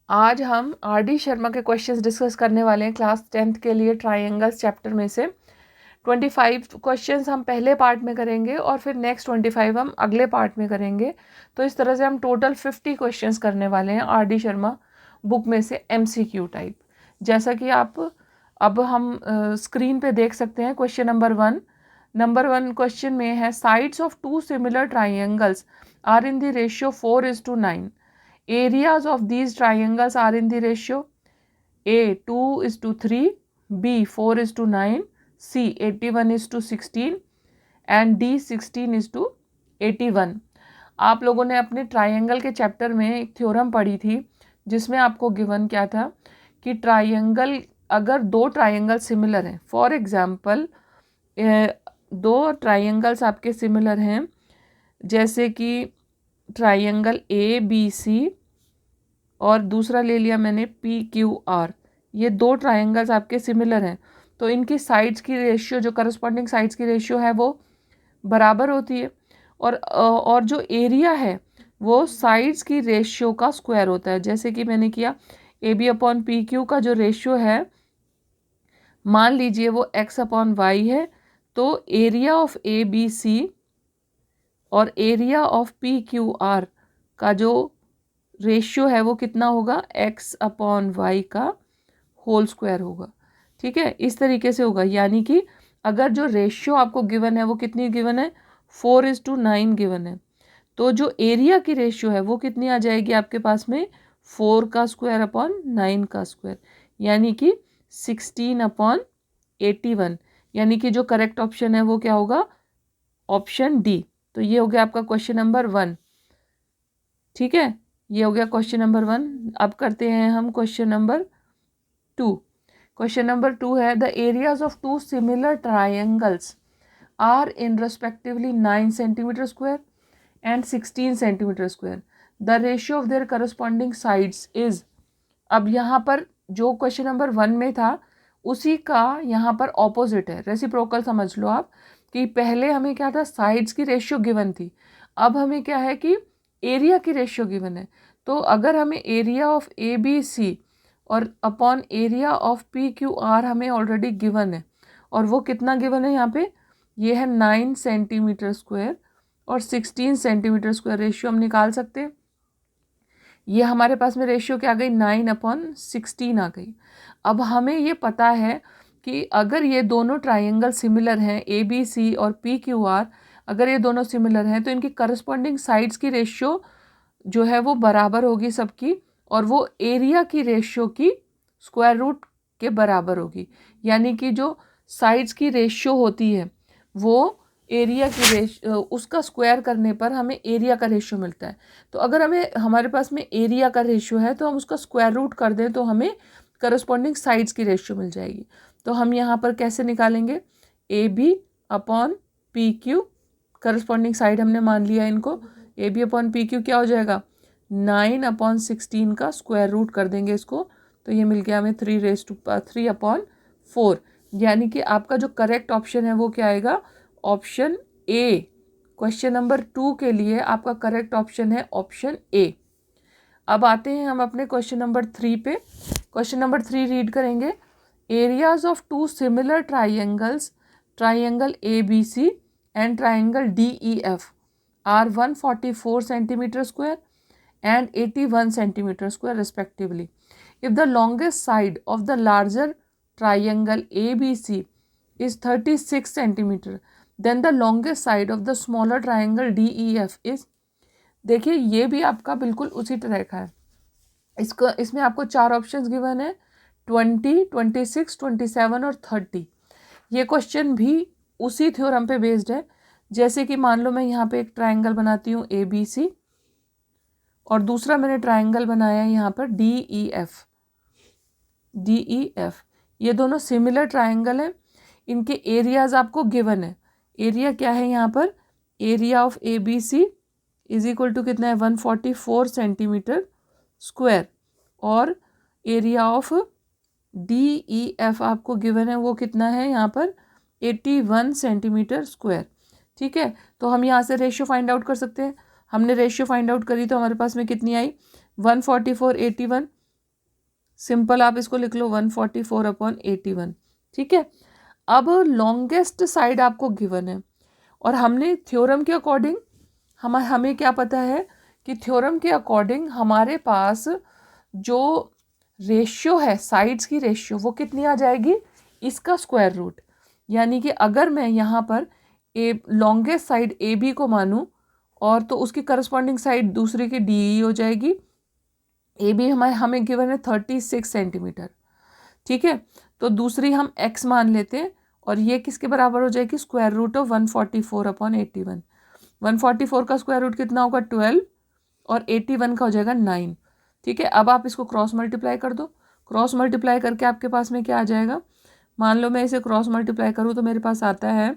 आज हम R D Sharma के क्वेश्चंस डिस्कस करने वाले हैं क्लास 10th के लिए ट्रायंगल्स चैप्टर में से 25 क्वेश्चंस हम पहले पार्ट में करेंगे और फिर नेक्स्ट 25 हम अगले पार्ट में करेंगे। तो इस तरह से हम टोटल 50 क्वेश्चंस करने वाले हैं आर डी शर्मा बुक में से MCQ टाइप। जैसा कि आप अब हम स्क्रीन पे देख सकते हैं क्वेश्चन नंबर वन क्वेश्चन में है sides of two similar triangles are in the ratio 4:9। Areas of these triangles are in the ratio A 2:3, B 4:9, C 81:16 and D 16:81। आप लोगों ने अपने ट्रायंगल के चैप्टर में एक थ्योरम पढ़ी थी जिसमें आपको गिवन क्या था कि ट्रायंगल अगर दो ट्रायंगल सिमिलर हैं, फॉर एग्जांपल दो ट्रायंगल्स आपके सिमिलर हैं जैसे कि ट्रायंगल ABC और दूसरा ले लिया मैंने PQR। ये दो ट्रायंगल्स आपके सिमिलर हैं तो इनकी साइड्स की रेशियो, जो करस्पॉन्डिंग साइड्स की रेशियो है वो बराबर होती है और जो एरिया है वो साइड्स की रेशियो का स्क्वायर होता है। जैसे कि मैंने किया AB/PQ का जो रेशियो है, मान लीजिए वो X/Y है, तो एरिया ऑफ ABC और एरिया ऑफ PQR का जो रेशियो है वो कितना होगा, X/Y का होल स्क्वायर होगा। ठीक है, इस तरीके से होगा। यानी कि अगर जो रेशियो आपको गिवन है वो कितनी गिवन है, 4:9 गिवन है, तो जो एरिया की रेशियो है वो कितनी आ जाएगी आपके पास में, 4 का स्क्वायर अपॉन 9 का स्क्वायर, यानी कि 16/81। यानी कि जो करेक्ट ऑप्शन है वो क्या होगा, ऑप्शन डी। तो ये हो गया आपका क्वेश्चन नंबर 1। ठीक है, ये हो गया क्वेश्चन नंबर 1। अब करते हैं हम क्वेश्चन नंबर 2। क्वेश्चन नंबर 2 है the areas of two similar triangles are in respectively 9 centimetre square and 16 centimetre square. The ratio of their corresponding sides is. अब यहाँ पर जो क्वेश्चन नंबर 1 में था उसी का यहाँ पर ऑपोजिट है, रेसिप्रोकल समझ लो आप, कि पहले हमें क्या था, साइड्स की रेशियो गिवन थी, अब हमें क्या है कि एरिया की रेशियो गिवन है। तो अगर हमें एरिया ऑफ ABC और अपॉन एरिया ऑफ PQR हमें ऑलरेडी गिवन है, और वो कितना गिवन है यहाँ पे, ये है 9 सेंटीमीटर स्क्वायर और 16 सेंटीमीटर स्क्वायर। रेशियो हम निकाल सकते हैं। ये हमारे पास में रेशियो क्या आ गई, 9/16 आ गई। अब हमें ये पता है कि अगर ये दोनों ट्रायंगल सिमिलर हैं ABC और PQR, अगर ये दोनों सिमिलर हैं तो इनकी करस्पॉन्डिंग साइड्स की रेशियो जो है वो बराबर होगी सबकी, और वो एरिया की रेशियो की स्क्वायर रूट के बराबर होगी। यानी कि जो साइड्स की रेशियो होती है वो एरिया की उसका स्क्वायर करने पर हमें एरिया का रेशियो मिलता है। तो अगर हमारे पास में एरिया का रेशियो है तो हम उसका स्क्वायर रूट कर दें तो हमें करस्पॉन्डिंग साइड्स की रेशियो मिल जाएगी। तो हम यहाँ पर कैसे निकालेंगे, AB/PQ, करस्पॉन्डिंग साइड हमने मान लिया इनको, AB/PQ क्या हो जाएगा, 9/16 का स्क्वायर रूट कर देंगे इसको, तो ये मिल गया हमें 3/4। यानी कि आपका जो करेक्ट ऑप्शन है वो क्या आएगा, ऑप्शन ए। क्वेश्चन नंबर 2 के लिए आपका करेक्ट ऑप्शन है ऑप्शन ए। अब आते हैं हम अपने क्वेश्चन नंबर 3 पे। क्वेश्चन नंबर 3 रीड करेंगे। Areas of two similar triangles, triangle ABC and triangle DEF are 144 centimetre square and 81 centimeter square respectively. If the longest side of the larger triangle ABC is 36 centimeter, then the longest side of the smaller triangle DEF is। देखिए ये भी आपका बिल्कुल उसी तरह का है। इसमें आपको 4 ऑप्शंस गिवन है, 20, 26, 27 और 30। ये क्वेश्चन भी उसी थ्योरम पे बेस्ड है। जैसे कि मान लो मैं यहाँ पे एक ट्राइंगल बनाती हूँ ABC और दूसरा मैंने ट्राइंगल बनाया यहाँ पर DEF। ये दोनों सिमिलर ट्राइंगल हैं, इनके एरियाज आपको गिवन है। एरिया क्या है यहाँ पर, area of ABC is equal to कितना है, 144 सेंटीमीटर स्क्वायर, और एरिया ऑफ DEF आपको गिवन है वो कितना है यहाँ पर, 81 सेंटीमीटर स्क्वायर। ठीक है, तो हम यहाँ से रेशियो फाइंड आउट कर सकते हैं। हमने रेशियो फाइंड आउट करी तो हमारे पास में कितनी आई, 144, 81, सिंपल आप इसको लिख लो 144/81, ठीक है। अब लॉन्गेस्ट साइड आपको गिवन है और हमने थ्योरम के अकॉर्डिंग हमें क्या पता है कि थ्योरम के अकॉर्डिंग हमारे पास जो रेशियो है साइड्स की रेशियो वो कितनी आ जाएगी, इसका स्क्वायर रूट। यानी कि अगर मैं यहाँ पर लॉन्गेस्ट साइड ए बी को मानूँ और तो उसकी करस्पॉन्डिंग साइड दूसरी की डी ई हो जाएगी। ए बी हमें गिवन है 36 सेंटीमीटर, ठीक है। तो दूसरी हम x मान लेते हैं और ये किसके बराबर हो जाएगी, स्क्वायर रूट ऑफ 144/81। 144 का स्क्वायर रूट कितना होगा 12 और 81 का हो जाएगा 9, ठीक है। अब आप इसको क्रॉस मल्टीप्लाई कर दो। क्रॉस मल्टीप्लाई करके आपके पास में क्या आ जाएगा, मान लो मैं इसे क्रॉस मल्टीप्लाई करूँ तो मेरे पास आता है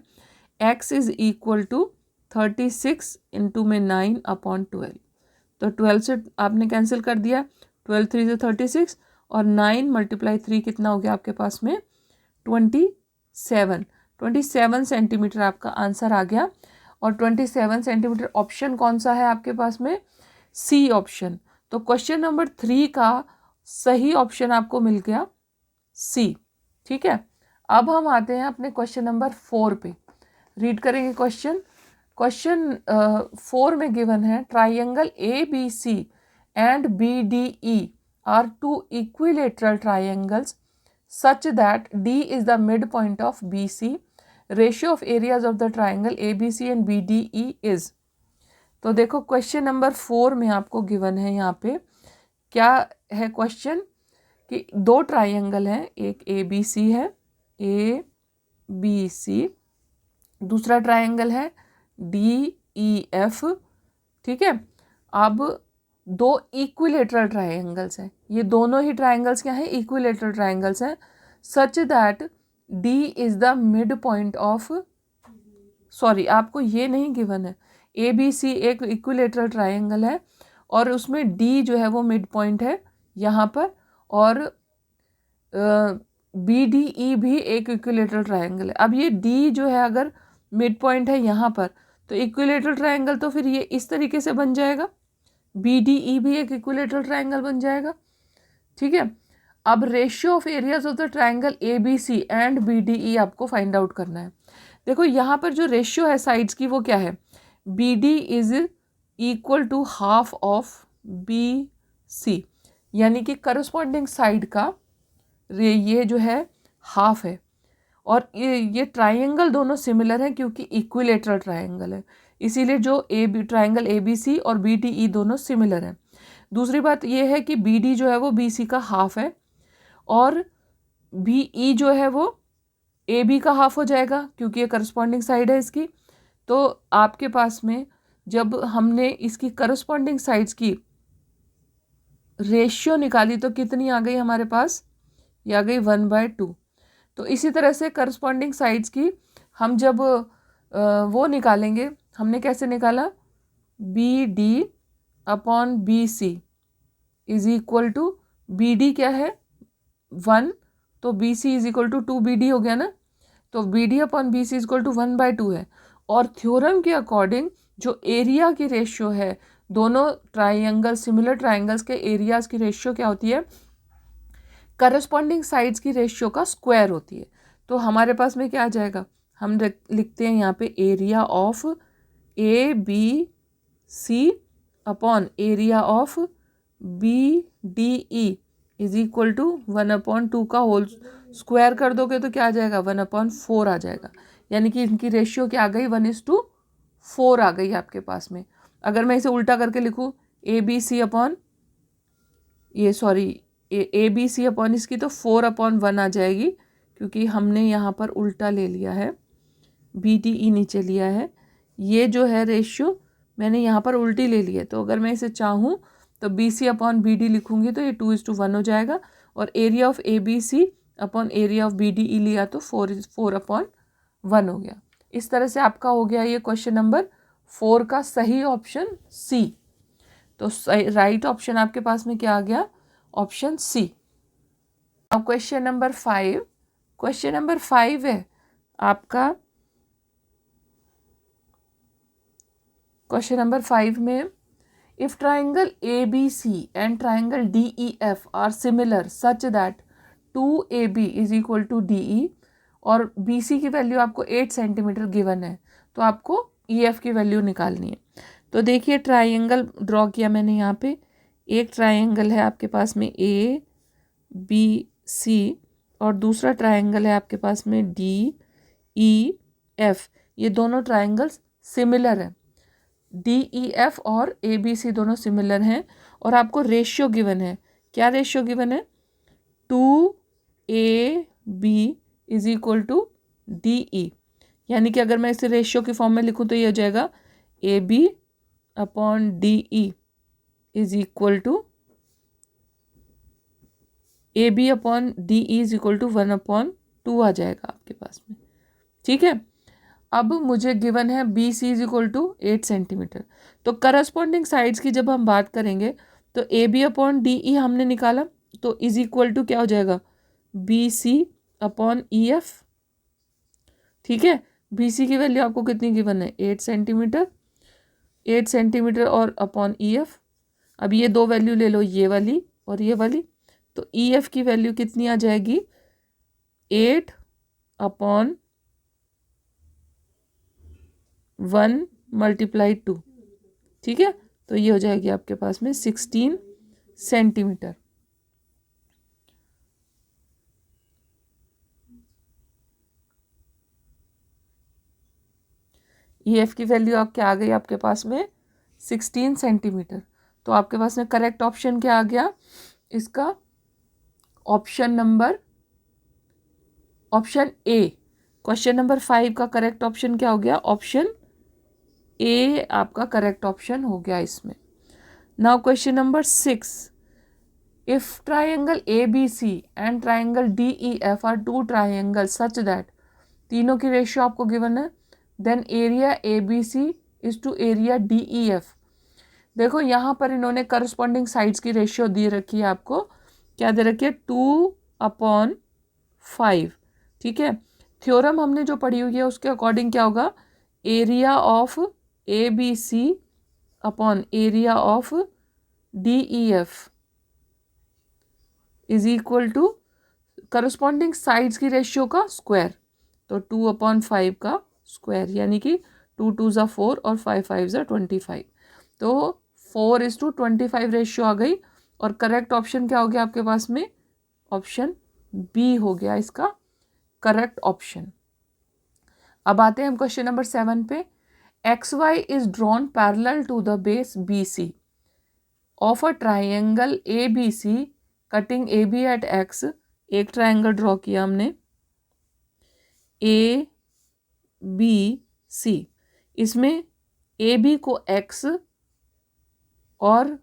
x is equal to 36 into में 9/12। तो 12 से आपने कैंसिल कर दिया, 12 3 से 36 और 9 × 3 कितना हो गया आपके पास में 27 सेंटीमीटर आपका आंसर आ गया। और 27 सेंटीमीटर ऑप्शन कौन सा है आपके पास में, सी ऑप्शन। तो क्वेश्चन नंबर 3 का सही ऑप्शन आपको मिल गया सी, ठीक है। अब हम आते हैं अपने क्वेश्चन नंबर 4 पे, रीड करेंगे क्वेश्चन 4 में गिवन है triangle ABC and BDE are two equilateral triangles such that D is the midpoint of BC. Ratio of areas of the triangle ABC and BDE is। तो देखो question number 4 में आपको given है, यहाँ पे क्या है क्वेश्चन कि दो ट्राइंगल हैं, एक ABC है ABC, दूसरा ट्राइंगल है DEF, ठीक है। अब दो इक्विलेटरल ट्राइंगल्स हैं, ये दोनों ही ट्राइंगल्स क्या हैं, इक्विलेटरल ट्राइंगल्स हैं। Such that D is the mid point of, sorry आपको ये नहीं गिवन है, ABC एक इक्विलेटरल ट्राइंगल है और उसमें D जो है वो मिड पॉइंट है यहाँ पर, और BDE भी एक इक्विलेटरल ट्राइंगल है। अब ये D जो है अगर मिड पॉइंट है यहाँ पर तो इक्विलेटरल ट्राइंगल तो फिर ये इस तरीके से बन जाएगा, BDE भी एक इक्विलेटरल ट्राइंगल बन जाएगा, ठीक है। अब ratio of areas of the triangle ABC and BDE आपको फाइंड आउट करना है। देखो यहाँ पर जो रेशियो है साइड्स की वो क्या है, BD is equal to half of BC, यानी कि करस्पॉन्डिंग साइड का ये जो है हाफ है। और ये ट्राइंगल दोनों सिमिलर हैं क्योंकि इक्विलेटरल ट्राइंगल है, इसीलिए जो ट्राइंगल ABC और BDE दोनों सिमिलर हैं। दूसरी बात ये है कि BD जो है वो BC का हाफ है और BE जो है वो AB का हाफ हो जाएगा क्योंकि ये करस्पॉन्डिंग साइड है इसकी। तो आपके पास में जब हमने इसकी करस्पॉन्डिंग साइड्स की रेशियो निकाली तो कितनी आ गई हमारे पास, ये आ गई 1/2। तो इसी तरह से करस्पॉन्डिंग साइड्स की हम जब वो निकालेंगे, हमने कैसे निकाला, BD/BC is equal to, BD क्या है 1, तो BC is equal to 2BD हो गया ना, तो BD/BC इज इक्वल टू 1/2 है। और थ्योरम के अकॉर्डिंग जो एरिया की रेशियो है, दोनों ट्राइंगल सिमिलर ट्राइंगल्स के एरियाज की रेशियो क्या होती है, करस्पॉन्डिंग साइड्स की रेशियो का स्क्वायर होती है। तो हमारे पास में क्या आ जाएगा, हम लिखते हैं यहाँ पे area of ABC upon area of BDE is equal to 1/2 का होल स्क्वायर कर दोगे तो क्या आ जाएगा 1/4 आ जाएगा। यानी कि इनकी रेशियो क्या आ गई 1:4 आ गई आपके पास में। अगर मैं इसे उल्टा करके लिखूँ ABC अपॉन ABC अपॉन इसकी तो 4/1 आ जाएगी क्योंकि हमने यहाँ पर उल्टा ले लिया है, BDE नीचे लिया है, ये जो है रेशियो मैंने यहाँ पर उल्टी ले ली है। तो अगर मैं इसे चाहूँ तो BC/BD लिखूँगी तो ये 2:1 हो जाएगा और area of ABC upon area of BDE लिया तो 4/1 हो गया। इस तरह से आपका हो गया ये क्वेश्चन नंबर 4 का सही ऑप्शन C। तो राइट ऑप्शन आपके पास में क्या आ गया, ऑप्शन C। अब क्वेश्चन नंबर 5, क्वेश्चन नंबर 5 है आपका, क्वेश्चन नंबर 5 में if triangle ABC and triangle DEF are similar such that 2AB is equal to DE और BC की वैल्यू आपको 8 सेंटीमीटर गिवन है, तो आपको EF की वैल्यू निकालनी है। तो देखिए ट्राइंगल ड्रॉ किया मैंने यहाँ पे, एक ट्राइंगल है आपके पास में ABC और दूसरा ट्राइंगल है आपके पास में DEF। ये दोनों ट्राइंगल्स सिमिलर हैं, DEF और ABC दोनों सिमिलर हैं और आपको रेशियो गिवन है। क्या रेशियो गिवन है? 2AB is equal to DE, यानी कि अगर मैं इसे रेशियो की फॉर्म में लिखूं तो ये हो जाएगा AB upon DE is equal to AB upon DE is equal to 1/2 आ जाएगा आपके पास में। ठीक है, अब मुझे गिवन है BC is equal to 8 centimetre. तो करस्पॉन्डिंग साइड्स की जब हम बात करेंगे तो AB अपॉन DE हमने निकाला, तो इज इक्वल टू क्या हो जाएगा? BC upon EF। ठीक है, BC की वैल्यू आपको कितनी गिवन है? 8 सेंटीमीटर, 8 सेंटीमीटर और अपॉन EF। अब ये दो वैल्यू ले लो, ये वाली और ये वाली, तो EF की वैल्यू कितनी आ जाएगी? 8 अपॉन 1 मल्टीप्लाई 2। ठीक है, तो ये हो जाएगी आपके पास में 16 सेंटीमीटर। EF की वैल्यू आप क्या आ गई आपके पास में? 16 सेंटीमीटर। तो आपके पास में करेक्ट ऑप्शन क्या आ गया इसका? Option A. क्वेश्चन नंबर 5 का करेक्ट ऑप्शन क्या हो गया? ऑप्शन ए आपका करेक्ट ऑप्शन हो गया इसमें। Now question number 6, if triangle ABC and triangle DEF are two triangle such that, तीनों की रेशियो आपको गिवन है, then area ABC is to area DEF। देखो यहाँ पर इन्होंने करस्पॉन्डिंग साइड्स की रेशियो दी रखी है आपको, क्या दे रखी है? 2/5। ठीक है, थ्योरम हमने जो पढ़ी हुई है उसके अकॉर्डिंग क्या होगा? Area of ABC upon area of DEF is equal to corresponding sides की रेशियो का स्क्वायर, तो 2/5 का स्क्वायर, यानी कि 2 2 ज़ा 4 और 5 5 ज़ा 25। तो 4:25 रेशियो आ गई और करेक्ट ऑप्शन क्या हो गया आपके पास में? ऑप्शन बी हो गया इसका करेक्ट ऑप्शन। अब आते हैं हम क्वेश्चन नंबर 7 पे। XY is drawn parallel to the base BC of a triangle ABC cutting AB at X। एक ट्राइंगल ड्रॉ किया हमने ABC, इसमें AB को X और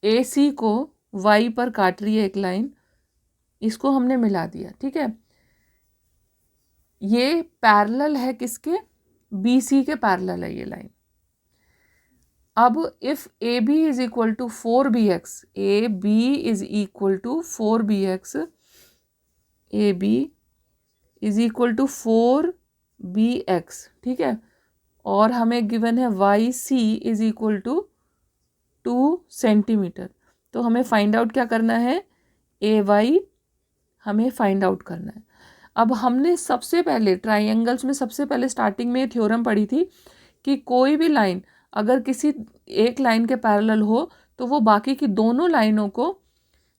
AC को Y पर काट रही है एक लाइन, इसको हमने मिला दिया। ठीक है, ये पैरेलल है किसके? BC के पैरेलल है ये लाइन। अब if AB is equal to 4BX, AB is equal to 4BX, AB is equal to 4BX। ठीक है, और हमें गिवन है YC is equal to 2 centimetre. तो हमें फाइंड आउट क्या करना है? AY हमें फाइंड आउट करना है। अब हमने सबसे पहले ट्राइंगल्स में सबसे पहले स्टार्टिंग में थ्योरम पढ़ी थी कि कोई भी लाइन अगर किसी एक लाइन के पैरेलल हो तो वो बाकी की दोनों लाइनों को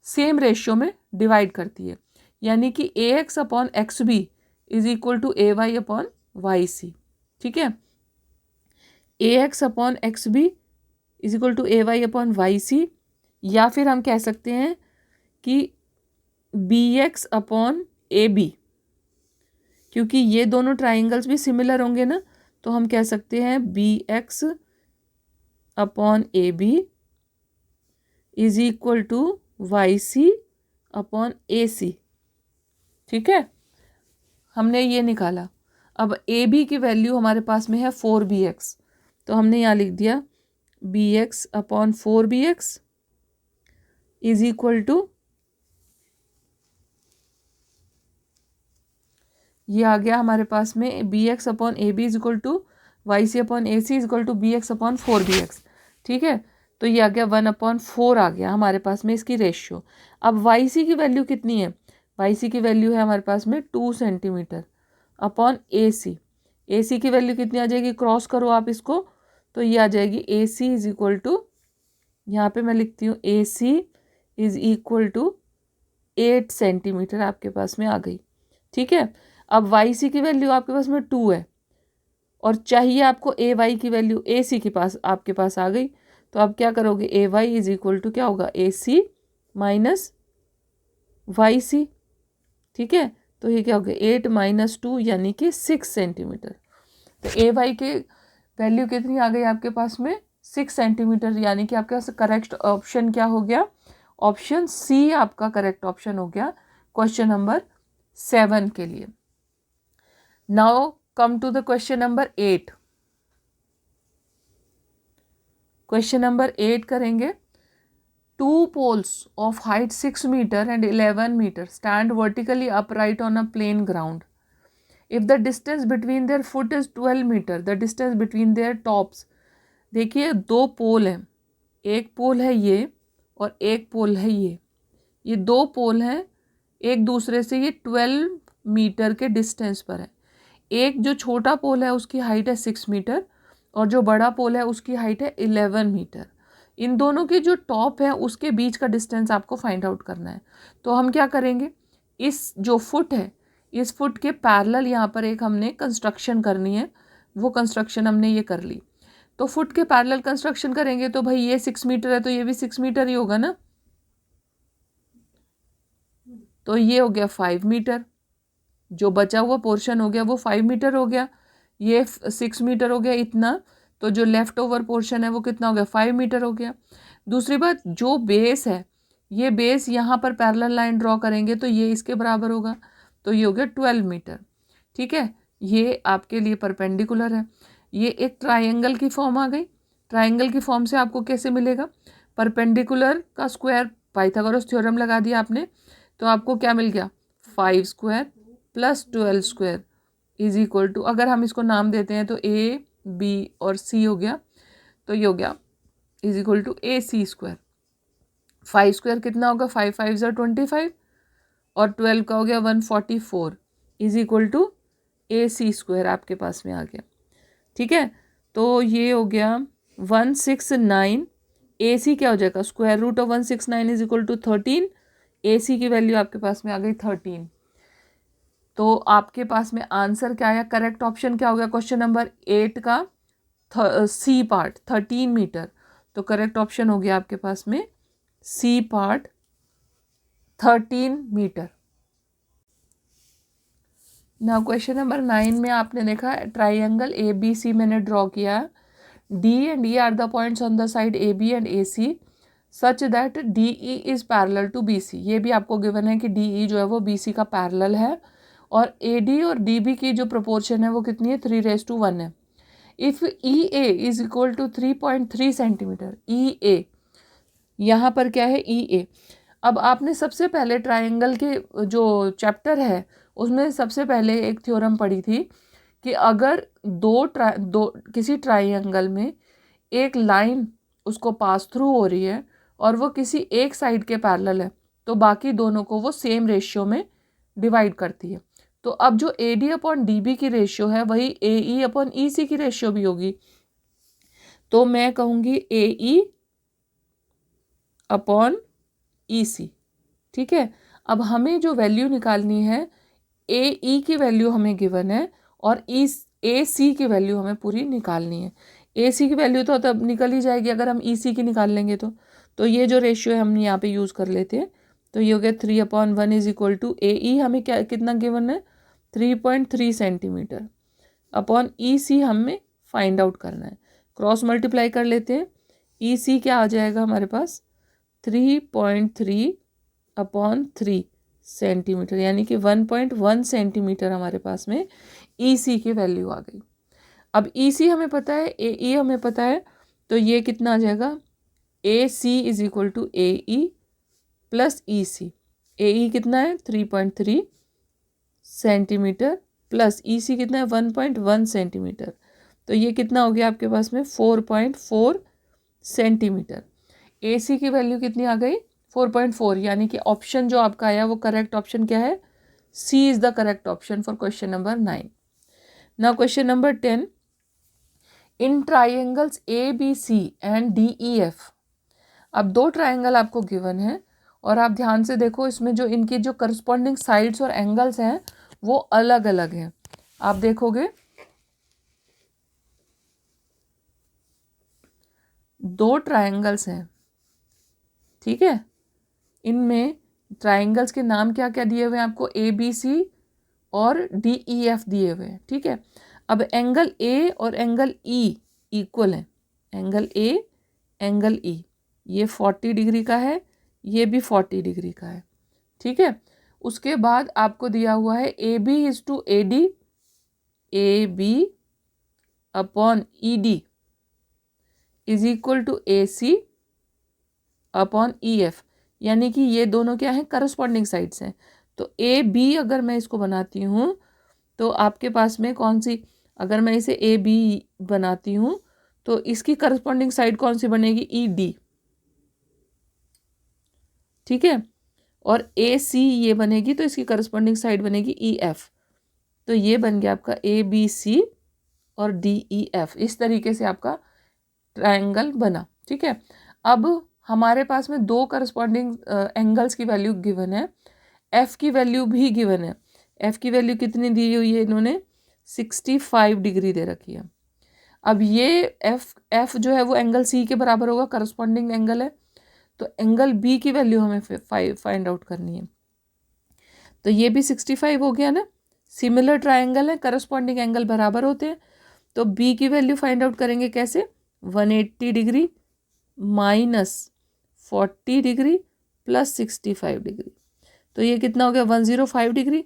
सेम रेशियो में डिवाइड करती है, यानी कि AX upon XB is equal to AY upon YC। ठीक है, AX upon XB is equal to AY upon YC, या फिर हम कह सकते हैं कि BX अपॉन AB, क्योंकि ये दोनों ट्राइंगल्स भी सिमिलर होंगे ना, तो हम कह सकते हैं BX upon AB is equal to YC upon AC। ठीक है, हमने ये निकाला। अब AB की वैल्यू हमारे पास में है 4BX, तो हमने यहाँ लिख दिया BX upon 4BX is equal to, ये आ गया हमारे पास में BX upon AB is equal to YC upon AC is equal to BX upon 4BX। ठीक है, तो ये आ गया 1/4 आ गया हमारे पास में इसकी रेशियो। अब वाई सी की वैल्यू कितनी है, वाई सी की वैल्यू है हमारे पास में 2 centimetre upon A C. A C की वैल्यू कितनी आ जाएगी, क्रॉस करो आप इसको, तो ये आ जाएगी ए सी इज इक्वल टू, यहाँ पे मैं लिखती हूँ ए C is equal to 8 centimetre आपके पास में आ गई। ठीक है, अब वाई सी की वैल्यू आपके पास में 2 है और चाहिए आपको ए वाई की वैल्यू, ए सी के पास आपके पास आ गई। तो आप क्या करोगे, ए वाई इज इक्वल टू क्या होगा, ए सी माइनस वाई सी। ठीक है, तो ये क्या हो गया 8 माइनस 2 यानी कि 6 सेंटीमीटर। तो ए वाई के वैल्यू कितनी आ गई आपके पास में, 6 सेंटीमीटर, यानी कि आपके पास करेक्ट ऑप्शन क्या हो गया, ऑप्शन सी आपका करेक्ट ऑप्शन हो गया क्वेश्चन नंबर 7 के लिए। Now come to the question number 8। Question number 8 करेंगे। 2 poles of height 6 meter and 11 meter stand vertically upright on a plain ground. If the distance between their foot is 12 meter, the distance between their tops, देखिए 2 पोल हैं, एक पोल है ये और एक पोल है ये 2 पोल हैं, एक दूसरे से ये 12 मीटर के डिस्टेंस पर है। एक जो छोटा पोल है उसकी हाइट है 6 मीटर और जो बड़ा पोल है उसकी हाइट है 11 मीटर। इन दोनों के जो टॉप है उसके बीच का डिस्टेंस आपको फाइंड आउट करना है। तो हम क्या करेंगे, इस जो फुट है, इस फुट के पैरेलल यहाँ पर एक हमने कंस्ट्रक्शन करनी है, वो कंस्ट्रक्शन हमने ये कर ली। तो फुट के पैरेलल कंस्ट्रक्शन करेंगे तो भाई ये 6 मीटर है तो ये भी 6 मीटर ही होगा ना, तो ये हो गया 5 मीटर, जो बचा हुआ पोर्शन हो गया वो 5 मीटर हो गया, ये 6 मीटर हो गया इतना, तो जो लेफ्ट ओवर पोर्शन है वो कितना हो गया 5 मीटर हो गया। दूसरी बात, जो बेस है, ये बेस यहाँ पर पैरेलल लाइन ड्रॉ करेंगे तो ये इसके बराबर होगा, तो ये हो गया 12 मीटर। ठीक है, ये आपके लिए परपेंडिकुलर है। ये एक ट्राइंगल की फॉर्म आ गई। ट्राइंगल की फॉर्म से आपको कैसे मिलेगा, परपेंडिकुलर का स्क्वायर, पाइथागोरस थ्योरम लगा दिया आपने, तो आपको क्या मिल गया 5 square plus 12 square is equal to, अगर हम इसको नाम देते हैं तो ए बी और सी हो गया, तो ये हो गया is equal to A C square. 5 square कितना होगा, 5 5 ज़ा 25 और 12 का हो गया 144 is equal to A C square आपके पास में आ गया। ठीक है, तो ये हो गया 169, ए सी क्या हो जाएगा, square root of 169 is equal to 13, A C की वैल्यू आपके पास में आ गई 13। तो आपके पास में आंसर क्या आया, करेक्ट ऑप्शन क्या हो गया क्वेश्चन नंबर 8 का सी पार्ट 13 मीटर। तो करेक्ट ऑप्शन हो गया आपके पास में सी पार्ट 13 मीटर। ना क्वेश्चन नंबर 9 में आपने देखा ट्राइंगल ए बी सी मैंने ड्रॉ किया, D and E are the points on the side A B and A C such that D E is parallel to B C. ये भी आपको given है कि डी ई जो है वो बी सी का पैरेलल है और ए डी और डी बी की जो प्रोपोर्शन है वो कितनी है 3:1 है। If E A is equal to 3.3 centimetre, E A यहाँ पर क्या है ई ए। अब आपने सबसे पहले ट्राइंगल के जो चैप्टर है उसमें सबसे पहले एक थ्योरम पढ़ी थी कि अगर किसी ट्राइंगल में एक लाइन उसको पास थ्रू हो रही है और वो किसी एक साइड के पैरेलल है तो बाकी दोनों को वो सेम रेशियो में डिवाइड करती है। तो अब जो A D upon D B की रेशियो है वही ए ई अपॉन ई सी की रेशियो भी होगी। तो मैं कहूँगी ए ई अपॉन ई सी। ठीक है, अब हमें जो वैल्यू निकालनी है, ए ई की वैल्यू हमें गिवन है और ए सी की वैल्यू हमें पूरी निकालनी है। ए सी की वैल्यू तो तब निकल ही जाएगी अगर हम ई सी की निकाल लेंगे तो ये जो रेशियो है हम यहाँ पे यूज़ कर लेते हैं। तो ये हो गया 3/1 इज इक्वल टू ए ई हमें क्या कितना गिवन है 3.3 सेंटीमीटर अपॉन ई सी हमें फाइंड आउट करना है। क्रॉस मल्टीप्लाई कर लेते हैं, ई सी क्या आ जाएगा हमारे पास 3.3 अपॉन 3 सेंटीमीटर, यानी कि 1.1 सेंटीमीटर हमारे पास में ई सी की वैल्यू आ गई। अब ई सी हमें पता है, ए ई हमें पता है, तो ये कितना आ जाएगा A C is equal to A E plus E C. A E कितना है 3.3 सेंटीमीटर प्लस ई सी कितना है 1.1 सेंटीमीटर, तो ये कितना हो गया आपके पास में 4.4 सेंटीमीटर। ए सी की वैल्यू कितनी आ गई 4.4, यानी कि ऑप्शन जो आपका आया वो करेक्ट ऑप्शन क्या है, C is the correct option for question number 9। Now question number 10, in triangles A B C and D E F. अब दो ट्राइंगल आपको गिवन है और आप ध्यान से देखो इसमें जो इनकी जो करस्पॉन्डिंग साइड्स और एंगल्स हैं वो अलग अलग हैं। आप देखोगे दो ट्राइंगल्स हैं, ठीक है, इनमें ट्राइंगल्स के नाम क्या क्या दिए हुए हैं आपको, ए बी सी और डी ई एफ दिए हुए हैं, ठीक है। अब एंगल ए और एंगल ई इक्वल है, एंगल ए एंगल ई, ये 40 डिग्री का है, ये भी 40 डिग्री का है, ठीक है। उसके बाद आपको दिया हुआ है A B is to A D, A B upon E D is equal to A C upon E F, यानी कि ये दोनों क्या हैं, करस्पॉन्डिंग साइड्स हैं। तो ए बी अगर मैं इसको बनाती हूँ तो आपके पास में कौन सी, अगर मैं इसे ए बी बनाती हूँ तो इसकी करस्पॉन्डिंग साइड कौन सी बनेगी, ई डी, ठीक है। और ए सी ये बनेगी तो इसकी करस्पॉन्डिंग साइड बनेगी ई एफ। तो ये बन गया आपका ए बी सी और डी ई एफ, इस तरीके से आपका ट्रायंगल बना, ठीक है। अब हमारे पास में दो करस्पॉन्डिंग एंगल्स की वैल्यू गिवन है, एफ की वैल्यू भी गिवन है। एफ की वैल्यू कितनी दी हुई है, इन्होंने 65 डिग्री दे रखी है। अब ये एफ जो है वो एंगल सी के बराबर होगा, करस्पॉन्डिंग एंगल है, तो एंगल बी की वैल्यू हमें फाइंड आउट करनी है। तो ये भी 65 हो गया ना, सिमिलर ट्राइंगल है, करस्पॉन्डिंग एंगल बराबर होते हैं। तो बी की वैल्यू फाइंड आउट करेंगे कैसे, 180 degree minus 40 degree plus 65 degree, तो ये कितना हो गया 105 degree,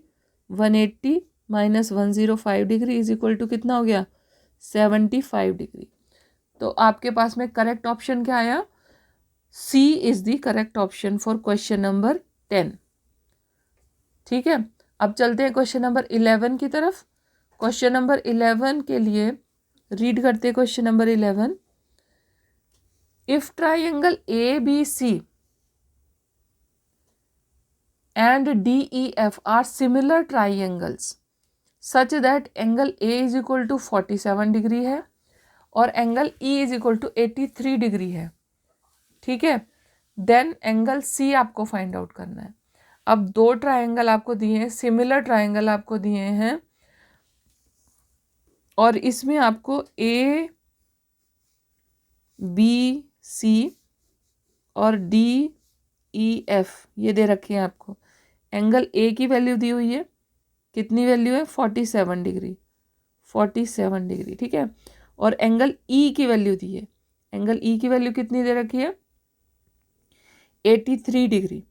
180 minus 105 degree is equal to कितना हो गया 75 डिग्री। तो आपके पास में करेक्ट ऑप्शन क्या आया, C is the correct option for question number 10, ठीक है। अब चलते हैं क्वेश्चन नंबर 11 की तरफ। क्वेश्चन नंबर 11 के लिए रीड करते हैं question number 11, if triangle A B C and D E F are similar triangles such that angle A is equal to 47 degree है और angle E is equal to 83 degree है, ठीक है, then angle C आपको find out करना है। अब दो ट्राइंगल आपको दिए हैं, सिमिलर ट्राइंगल आपको दिए हैं और इसमें आपको ए बी सी और डी ई एफ ये दे रखे हैं आपको। एंगल ए की वैल्यू दी हुई है, कितनी वैल्यू है 47 डिग्री, 47 डिग्री, ठीक है। और एंगल ई की वैल्यू दी है, एंगल ई की वैल्यू कितनी दे रखी है 83 डिग्री।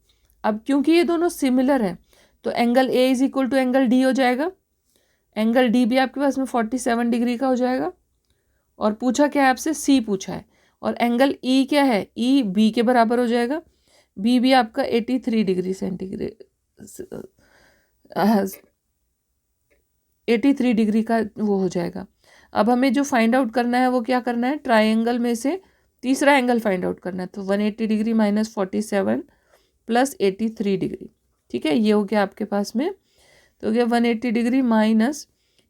अब क्योंकि ये दोनों सिमिलर हैं तो angle A is equal to angle D हो जाएगा, एंगल डी भी आपके पास में 47 डिग्री का हो जाएगा। और पूछा क्या है आपसे, सी पूछा है, और एंगल ई क्या है, ई बी के बराबर हो जाएगा, बी भी आपका 83 डिग्री सेंटीग्रेड 83 डिग्री का वो हो जाएगा। अब हमें जो फाइंड आउट करना है वो क्या करना है, ट्राइंगल में से तीसरा एंगल फाइंड आउट करना है। तो 180 डिग्री माइनस 47 प्लस 83 डिग्री, ठीक है, ये हो गया आपके पास में। तो हो गया 180 डिग्री माइनस,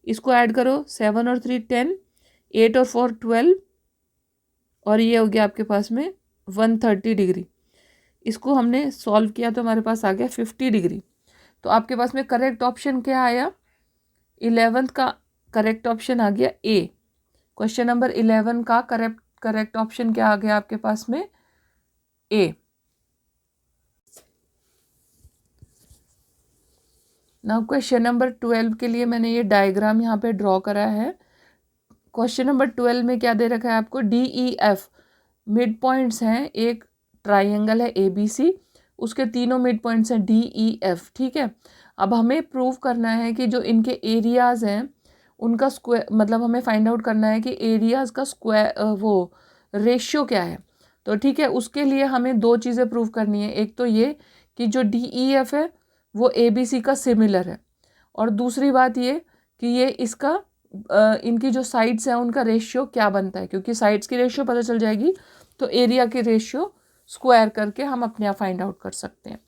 इसको ऐड करो 7 और 3 10, 8 और 4 12, और ये हो गया आपके पास में 130 डिग्री। इसको हमने सॉल्व किया तो हमारे पास आ गया 50 डिग्री। तो आपके पास में करेक्ट ऑप्शन क्या आया, 11th का करेक्ट ऑप्शन आ गया ए। क्वेश्चन नंबर 11 का करेक्ट ऑप्शन क्या आ गया आपके पास में, ए। नाउ क्वेश्चन नंबर 12 के लिए मैंने ये डायग्राम यहाँ पे ड्रॉ करा है। क्वेश्चन नंबर 12 में क्या दे रखा है आपको, D E F mid points हैं, एक ट्राइंगल है ए बी सी, उसके तीनों मिड पॉइंट्स हैं डी ई एफ, ठीक है। अब हमें प्रूव करना है कि जो इनके एरियाज़ हैं उनका स्क्वायर, मतलब हमें फाइंड आउट करना है कि एरियाज़ का स्क्वायर वो रेशियो क्या है। तो ठीक है, उसके लिए हमें दो चीज़ें प्रूव करनी है, एक तो ये कि जो डी ई एफ है वो ए बी सी का सिमिलर है, और दूसरी बात ये कि ये इसका इनकी जो साइड्स हैं उनका रेशियो क्या बनता है, क्योंकि साइड्स की रेशियो पता चल जाएगी तो एरिया की रेशियो स्क्वायर करके हम अपने आप फाइंड आउट कर सकते हैं।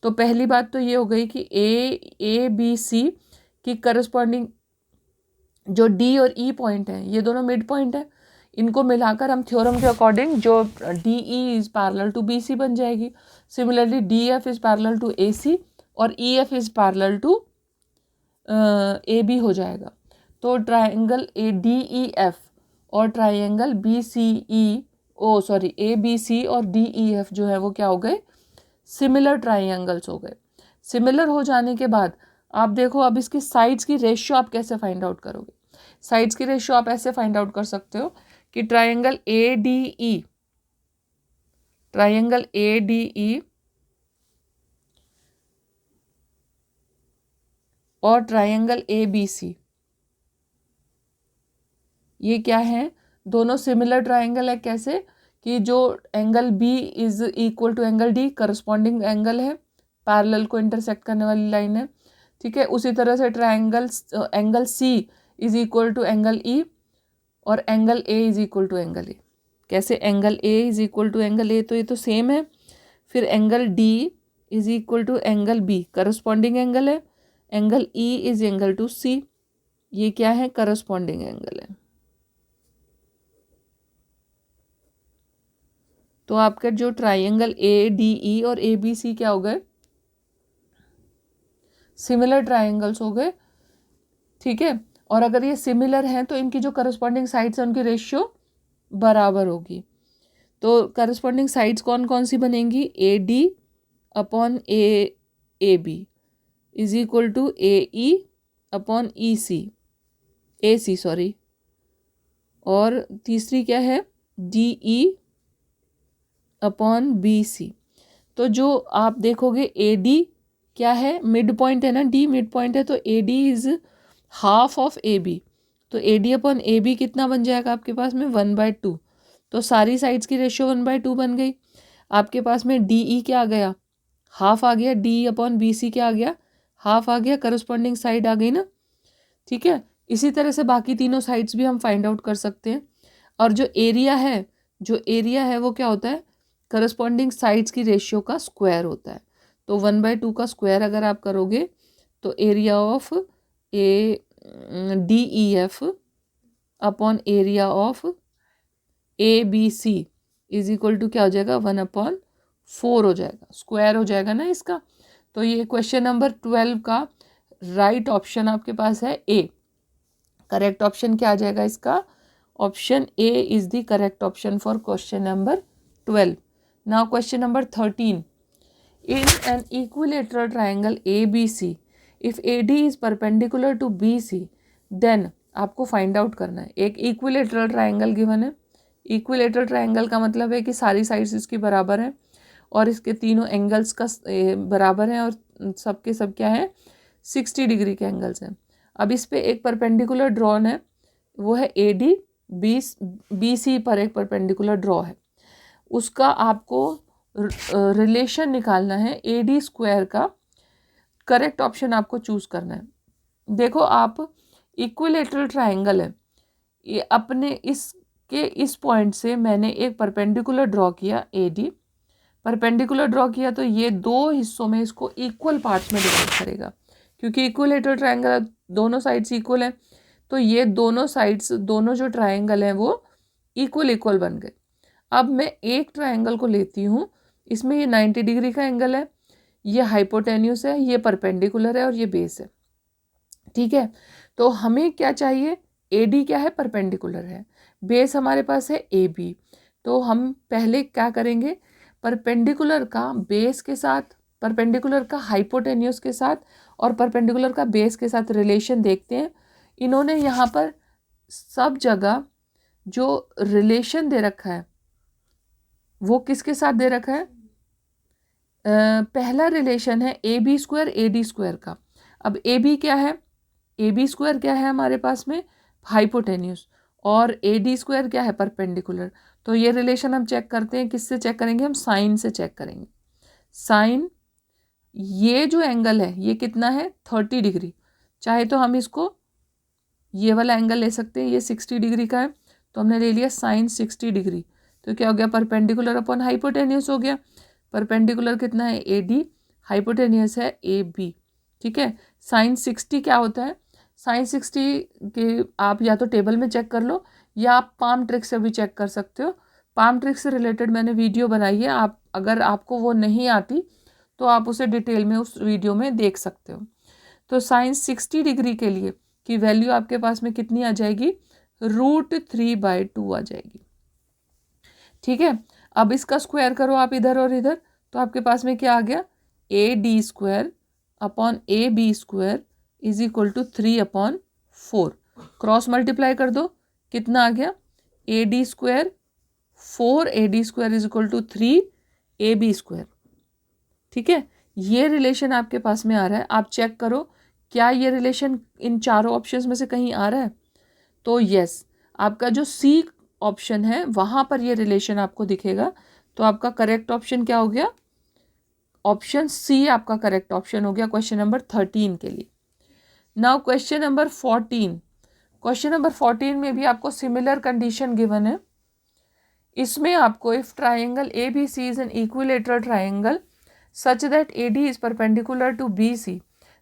तो पहली बात तो ये हो गई कि ए बी सी की करस्पॉन्डिंग जो डी और ई पॉइंट है ये दोनों मिड पॉइंट है, इनको मिलाकर हम थ्योरम के अकॉर्डिंग जो D E is parallel to B C बन जाएगी। Similarly D F is parallel to A C और E F is parallel to A B हो जाएगा। तो triangle A D E F और triangle B C E A B C और D E F जो है वो क्या हो गए, सिमिलर ट्राइंगल्स हो गए। सिमिलर हो जाने के बाद आप देखो अब इसकी साइड्स की रेशियो आप कैसे फाइंड आउट करोगे। साइड्स की रेशियो आप ऐसे फाइंड आउट कर सकते हो कि ट्राइंगल ए डी ई और ट्राइंगल ए बी सी, ये क्या है, दोनों सिमिलर ट्राइंगल है। कैसे कि जो angle B is equal to angle D, corresponding angle है, पैरेलल को इंटरसेक्ट करने वाली लाइन है, ठीक है। उसी तरह से angle C is equal to angle E और angle A is equal to angle A. कैसे, angle A is equal to angle A, तो ये तो सेम है। फिर angle D is equal to angle B, corresponding angle है। Angle E is angle to सी, ये क्या है, करस्पॉन्डिंग एंगल है। तो आपके जो ट्राइंगल ए डी ई और ए बी सी क्या हो गए, सिमिलर ट्राइंगल्स हो गए, ठीक है। और अगर ये सिमिलर हैं तो इनकी जो करस्पॉन्डिंग साइड्स हैं उनकी रेशियो बराबर होगी। तो करस्पॉन्डिंग साइड्स कौन कौन सी बनेंगी, A D upon A B is equal to A E upon A C sorry, और तीसरी क्या है, D E upon B C. तो जो आप देखोगे ए डी क्या है, मिड पॉइंट है ना, डी मिड पॉइंट है, तो A D is half of A B. तो A D upon A B कितना बन जाएगा आपके पास में, 1/2। तो सारी साइड्स की रेशियो 1/2 बन गई। आपके पास में डी ई क्या आ गया, हाफ आ गया, डी अपॉन बी सी क्या आ गया, हाफ आ गया, करस्पॉन्डिंग साइड आ गई ना, ठीक है। इसी तरह से बाकी तीनों साइड्स भी हम फाइंड आउट कर सकते हैं। और जो एरिया है वो क्या होता है, करस्पॉन्डिंग साइड्स की रेशियो का स्क्वायर होता है। तो 1/2 का स्क्वायर अगर आप करोगे तो area of A D E F upon area of A B C is equal to क्या हो जाएगा, 1/4 हो जाएगा, स्क्वायर हो जाएगा ना इसका। तो ये क्वेश्चन नंबर 12 का राइट ऑप्शन आपके पास है ए। करेक्ट ऑप्शन क्या आ जाएगा इसका, option A is the correct option for question number 12। Now question number 13, in an equilateral triangle ABC if AD is perpendicular to BC then आपको फाइंड आउट करना है। एक इक्विलेटरल ट्राइंगल गिवन है। Equilateral triangle का मतलब है कि सारी साइड्स इसकी बराबर हैं और इसके तीनों एंगल्स का बराबर हैं और सबके सब क्या है, 60 डिग्री के एंगल्स हैं। अब इस पे एक परपेंडिकुलर ड्रॉन है, वो है ए डी, बी सी पर एक परपेंडिकुलर ड्रॉ है। उसका आपको रिलेशन निकालना है ए डी स्क्वायर का। करेक्ट ऑप्शन आपको चूज करना है। देखो आप, इक्विलेटरल ट्राइंगल है, ये अपने इस पॉइंट से मैंने एक परपेंडिकुलर ड्रॉ किया, ए डी परपेंडिकुलर ड्रॉ किया, तो ये दो हिस्सों में इसको इक्वल पार्ट्स में डिवाइड करेगा, क्योंकि इक्विलेटरल ट्राइंगल दोनों साइड्स इक्वल हैं। तो ये दोनों साइड्स, दोनों जो ट्राइंगल हैं वो इक्वल बन गए। अब मैं एक ट्राइंगल को लेती हूँ, इसमें ये 90 डिग्री का एंगल है, ये हाइपोटेन्यूस है, ये परपेंडिकुलर है और ये बेस है, ठीक है। तो हमें क्या चाहिए, ए डी क्या है, परपेंडिकुलर है, बेस हमारे पास है ए बी। तो हम पहले क्या करेंगे, परपेंडिकुलर का बेस के साथ, परपेंडिकुलर का हाइपोटेन्यूस के साथ और परपेंडिकुलर का बेस के साथ रिलेशन देखते हैं। इन्होंने यहाँ पर सब जगह जो रिलेशन दे रखा है वो किसके साथ दे रखा है, पहला रिलेशन है A B square A D square का। अब ए बी क्या है, ए बी स्क्वायर क्या है हमारे पास में, हाइपोटेन्यूस, और ए डी स्क्वायर क्या है, परपेंडिकुलर। तो ये रिलेशन हम चेक करते हैं, किससे चेक करेंगे, हम साइन से चेक करेंगे। साइन, ये जो एंगल है ये कितना है, 30 डिग्री। चाहे तो हम इसको ये वाला एंगल ले सकते हैं, ये 60 डिग्री का है, तो हमने ले लिया साइन 60 डिग्री। तो क्या हो गया, परपेंडिकुलर अपॉन हाइपोटेन्यूस हो गया। परपेंडिकुलर कितना है, AD, हाइपोटेन्यूस है AB। ठीक है, साइन 60 क्या होता है, साइन 60 के आप या तो टेबल में चेक कर लो या आप पाम ट्रिक से भी चेक कर सकते हो। पाम ट्रिक से रिलेटेड मैंने वीडियो बनाई है, आप अगर आपको वो नहीं आती तो आप उसे डिटेल में उस वीडियो में देख सकते हो। तो साइन 60 डिग्री के लिए की वैल्यू आपके पास में कितनी आ जाएगी, √3/2 आ जाएगी। ठीक है, अब इसका स्क्वायर करो आप इधर और इधर, तो आपके पास में क्या आ गया, AD² upon AB² is equal to 3/4। Cross multiply कर दो, कितना आ गया, AD² 4 AD² is equal to 3 AB²। ठीक है, ये रिलेशन आपके पास में आ रहा है, आप चेक करो क्या ये रिलेशन इन चारों ऑप्शंस में से कहीं आ रहा है। तो यस, आपका जो C ऑप्शन है वहां पर ये रिलेशन आपको दिखेगा। तो आपका करेक्ट ऑप्शन क्या हो गया, ऑप्शन C आपका करेक्ट ऑप्शन हो गया क्वेश्चन नंबर 13 के लिए। Now question number 14। Question number 14 में भी आपको सिमिलर कंडीशन गिवन है। इसमें आपको if triangle ABC is an equilateral triangle such that AD is perpendicular to BC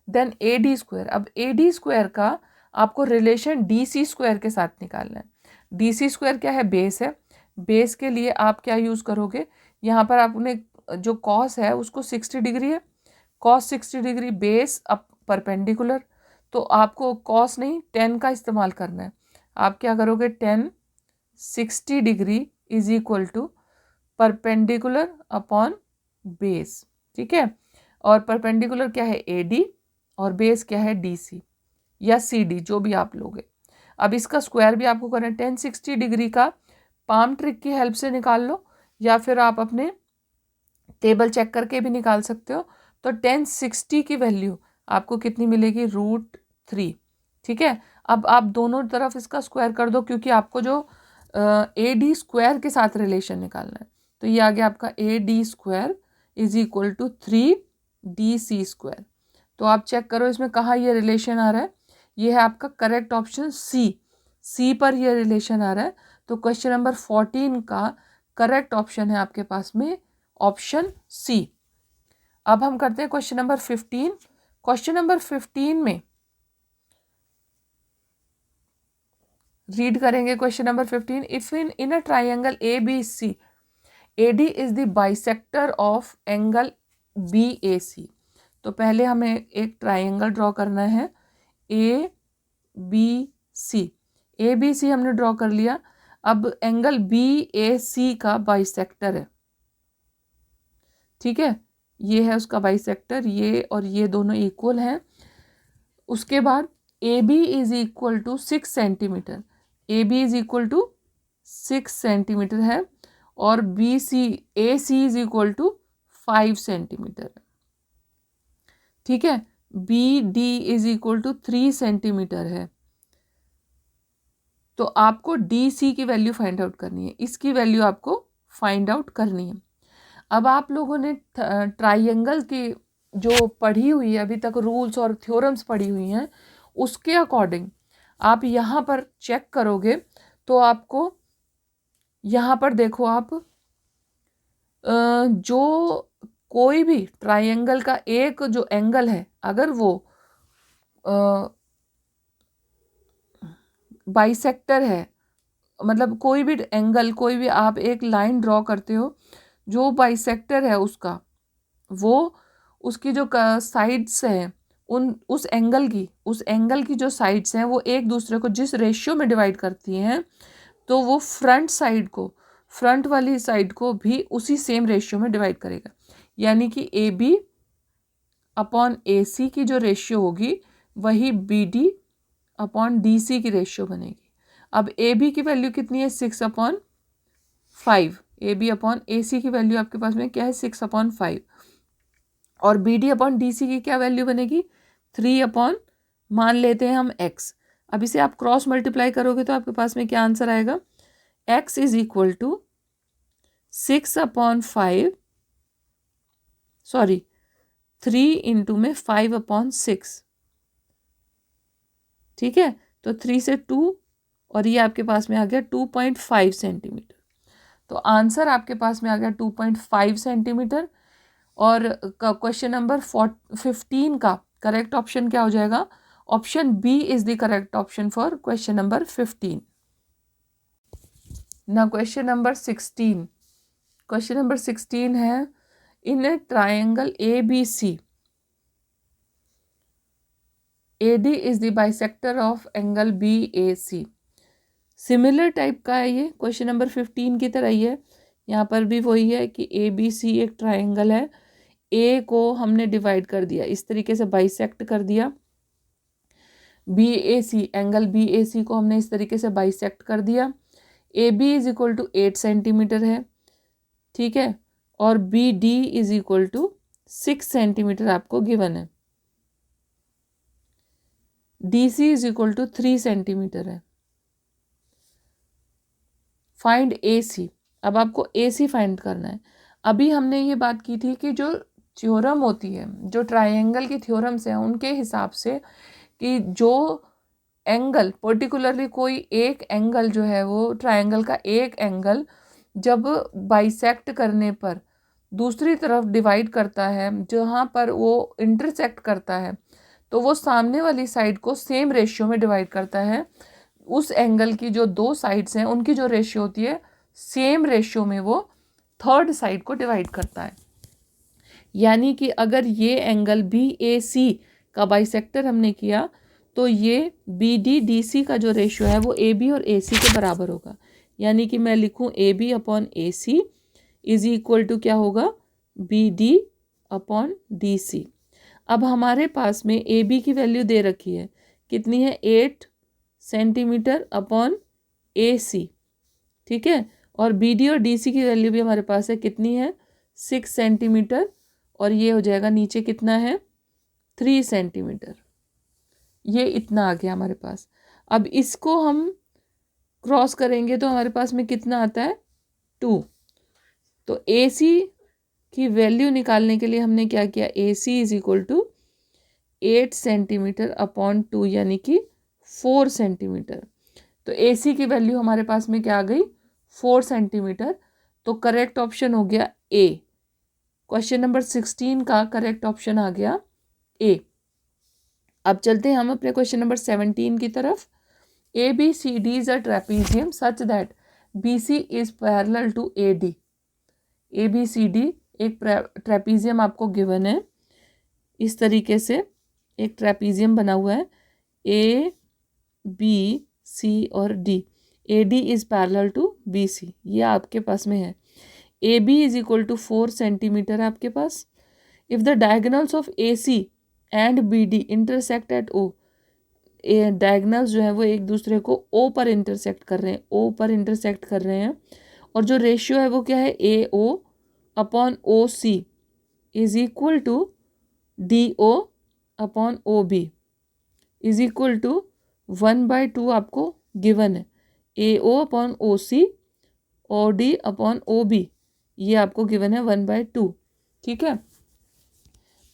then AD²। अब AD² का आपको रिलेशन DC² के साथ निकालना है। DC² क्या है, बेस है। बेस के लिए आप क्या यूज़ करोगे, यहाँ पर आपने जो कॉस है उसको 60 डिग्री है, कॉस 60 डिग्री बेस अब परपेंडिकुलर, तो आपको कॉस नहीं 10 का इस्तेमाल करना है। आप क्या करोगे, 10 60 degree is equal to perpendicular upon base. ठीक है, और परपेंडिकुलर क्या है, AD, और बेस क्या है, DC या CD, जो भी आप लोगे। अब इसका स्क्वायर भी आपको करना है। 1060 डिग्री का पाम ट्रिक की हेल्प से निकाल लो या फिर आप अपने टेबल चेक करके भी निकाल सकते हो। तो 1060 की वैल्यू आपको कितनी मिलेगी, √3। ठीक है, अब आप दोनों तरफ इसका स्क्वायर कर दो क्योंकि आपको जो AD² के साथ रिलेशन निकालना है। तो ये आ गया आपका AD² is equal to 3DC²। तो आप चेक करो इसमें कहाँ ये रिलेशन आ रहा है, ये है आपका करेक्ट ऑप्शन C पर ये रिलेशन आ रहा है। तो क्वेश्चन नंबर 14 का करेक्ट ऑप्शन है आपके पास में ऑप्शन C। अब हम करते हैं क्वेश्चन नंबर 15। क्वेश्चन नंबर 15 में रीड करेंगे question number 15। If in a triangle ABC AD is the bisector of angle BAC। तो पहले हमें एक ट्राइंगल ड्रॉ करना है ABC। ABC हमने ड्रॉ कर लिया। अब एंगल BAC का बाइसेक्टर है। ठीक है, ये है उसका बाइसेक्टर, ये और ये दोनों इक्वल हैं। उसके बाद AB is equal to 6 centimetre, AB is equal to 6 centimetre है, और AC is equal to 5 centimetre है। ठीक है, BD is equal to 3 centimetre है। तो आपको DC की वैल्यू फाइंड आउट करनी है, इसकी वैल्यू आपको फाइंड आउट करनी है। अब आप लोगों ने ट्राइंगल की जो पढ़ी हुई है अभी तक, रूल्स और थ्योरम्स पढ़ी हुई हैं, उसके अकॉर्डिंग आप यहाँ पर चेक करोगे तो आपको यहाँ पर देखो आप जो कोई भी ट्राइंगल का एक जो एंगल है, अगर वो बाइसेक्टर है, मतलब कोई भी एंगल, कोई भी आप एक लाइन ड्रॉ करते हो जो बाइसेक्टर है उसका, वो उसकी जो साइड्स हैं उस एंगल की जो साइड्स हैं वो एक दूसरे को जिस रेशियो में डिवाइड करती हैं, तो वो फ्रंट वाली साइड को भी उसी सेम रेशियो में डिवाइड करेगा। यानी कि AB अपॉन AC की जो रेशियो होगी वही BD अपॉन DC की रेशियो बनेगी। अब AB की वैल्यू कितनी है, 6/5। AB अपॉन AC की वैल्यू आपके पास में क्या है, 6/5। और BD अपॉन DC की क्या वैल्यू बनेगी, 3 मान लेते हैं हम x। अब इसे आप क्रॉस मल्टीप्लाई करोगे तो आपके पास में क्या आंसर आएगा, x is equal to 6/5, sorry 3 into में 5/6। ठीक है, तो 3 से 2 और ये आपके पास में आ गया 2.5 सेंटीमीटर। तो आंसर आपके पास में आ गया 2.5 सेंटीमीटर। और क्वेश्चन नंबर 15 का करेक्ट ऑप्शन क्या हो जाएगा? Option B is the correct option for question number 15। ना क्वेश्चन नंबर 16। क्वेश्चन नंबर 16 है, in a triangle ABC, AD is the bisector of angle BAC। Similar type का है ये, क्वेश्चन नंबर 15 की तरह ही है। यहाँ पर भी वही है कि ABC एक ट्राइंगल है, ए को हमने डिवाइड कर दिया, इस तरीके से बाइसेक्ट कर दिया। BAC एंगल BAC को हमने इस तरीके से बाइसेक्ट कर दिया। AB is equal to 8 centimetre है, ठीक है, और BD is equal to 6 centimetre आपको गिवन है। DC is equal to 3 centimetre है। Find AC। अब आपको AC फाइंड करना है। अभी हमने ये बात की थी कि जो थ्योरम होती है, जो ट्राइंगल की थ्योरम्स हैं, उनके हिसाब से कि जो एंगल पर्टिकुलरली कोई एक एंगल जो है वो ट्राइंगल का एक एंगल जब बाइसेक्ट करने पर दूसरी तरफ डिवाइड करता है, जहाँ पर वो इंटरसेक्ट करता है, तो वो सामने वाली साइड को सेम रेशियो में डिवाइड करता है। उस एंगल की जो दो साइड्स हैं उनकी जो रेशियो होती है, सेम रेशियो में वो थर्ड साइड को डिवाइड करता है। यानी कि अगर ये एंगल BAC का बाइसेक्टर हमने किया तो ये BD-DC का जो रेशियो है वो AB और AC के बराबर होगा। यानी कि मैं लिखूँ AB upon AC is equal to क्या होगा? BD upon DC। अब हमारे पास में AB की वैल्यू दे रखी है, कितनी है? 8 सेंटीमीटर अपॉन AC, ठीक है, और BD और DC की वैल्यू भी हमारे पास है, कितनी है? 6 सेंटीमीटर, और ये हो जाएगा नीचे कितना है? 3 सेंटीमीटर। ये इतना आ गया हमारे पास। अब इसको हम क्रॉस करेंगे तो हमारे पास में कितना आता है? 2। तो AC की वैल्यू निकालने के लिए हमने क्या किया? AC is equal to 8 centimetre upon 2 यानी कि 4 सेंटीमीटर। तो AC की वैल्यू हमारे पास में क्या आ गई? 4 सेंटीमीटर। तो करेक्ट ऑप्शन हो गया A। क्वेश्चन नंबर 16 का करेक्ट ऑप्शन आ गया A। अब चलते हैं हम अपने क्वेश्चन नंबर 17 की तरफ। ABCD इज a trapezium such that BC is parallel to AD। ABCD एक ट्रेपीजियम आपको गिवन है, इस तरीके से एक ट्रेपीजियम बना हुआ है, ABC और D। AD is parallel to BC, ये आपके पास में है। AB is equal to 4 centimetre है आपके पास। If the diagonals of AC and BD intersect at O, diagonals जो है वो एक दूसरे को O पर इंटरसेक्ट कर रहे हैं, O पर इंटरसेक्ट कर रहे हैं, और जो रेशियो है वो क्या है? AO upon OC is equal to DO upon OB is equal to 1/2 आपको गिवन है। AO upon OC OD upon OB ये आपको गिवन है 1/2, ठीक है।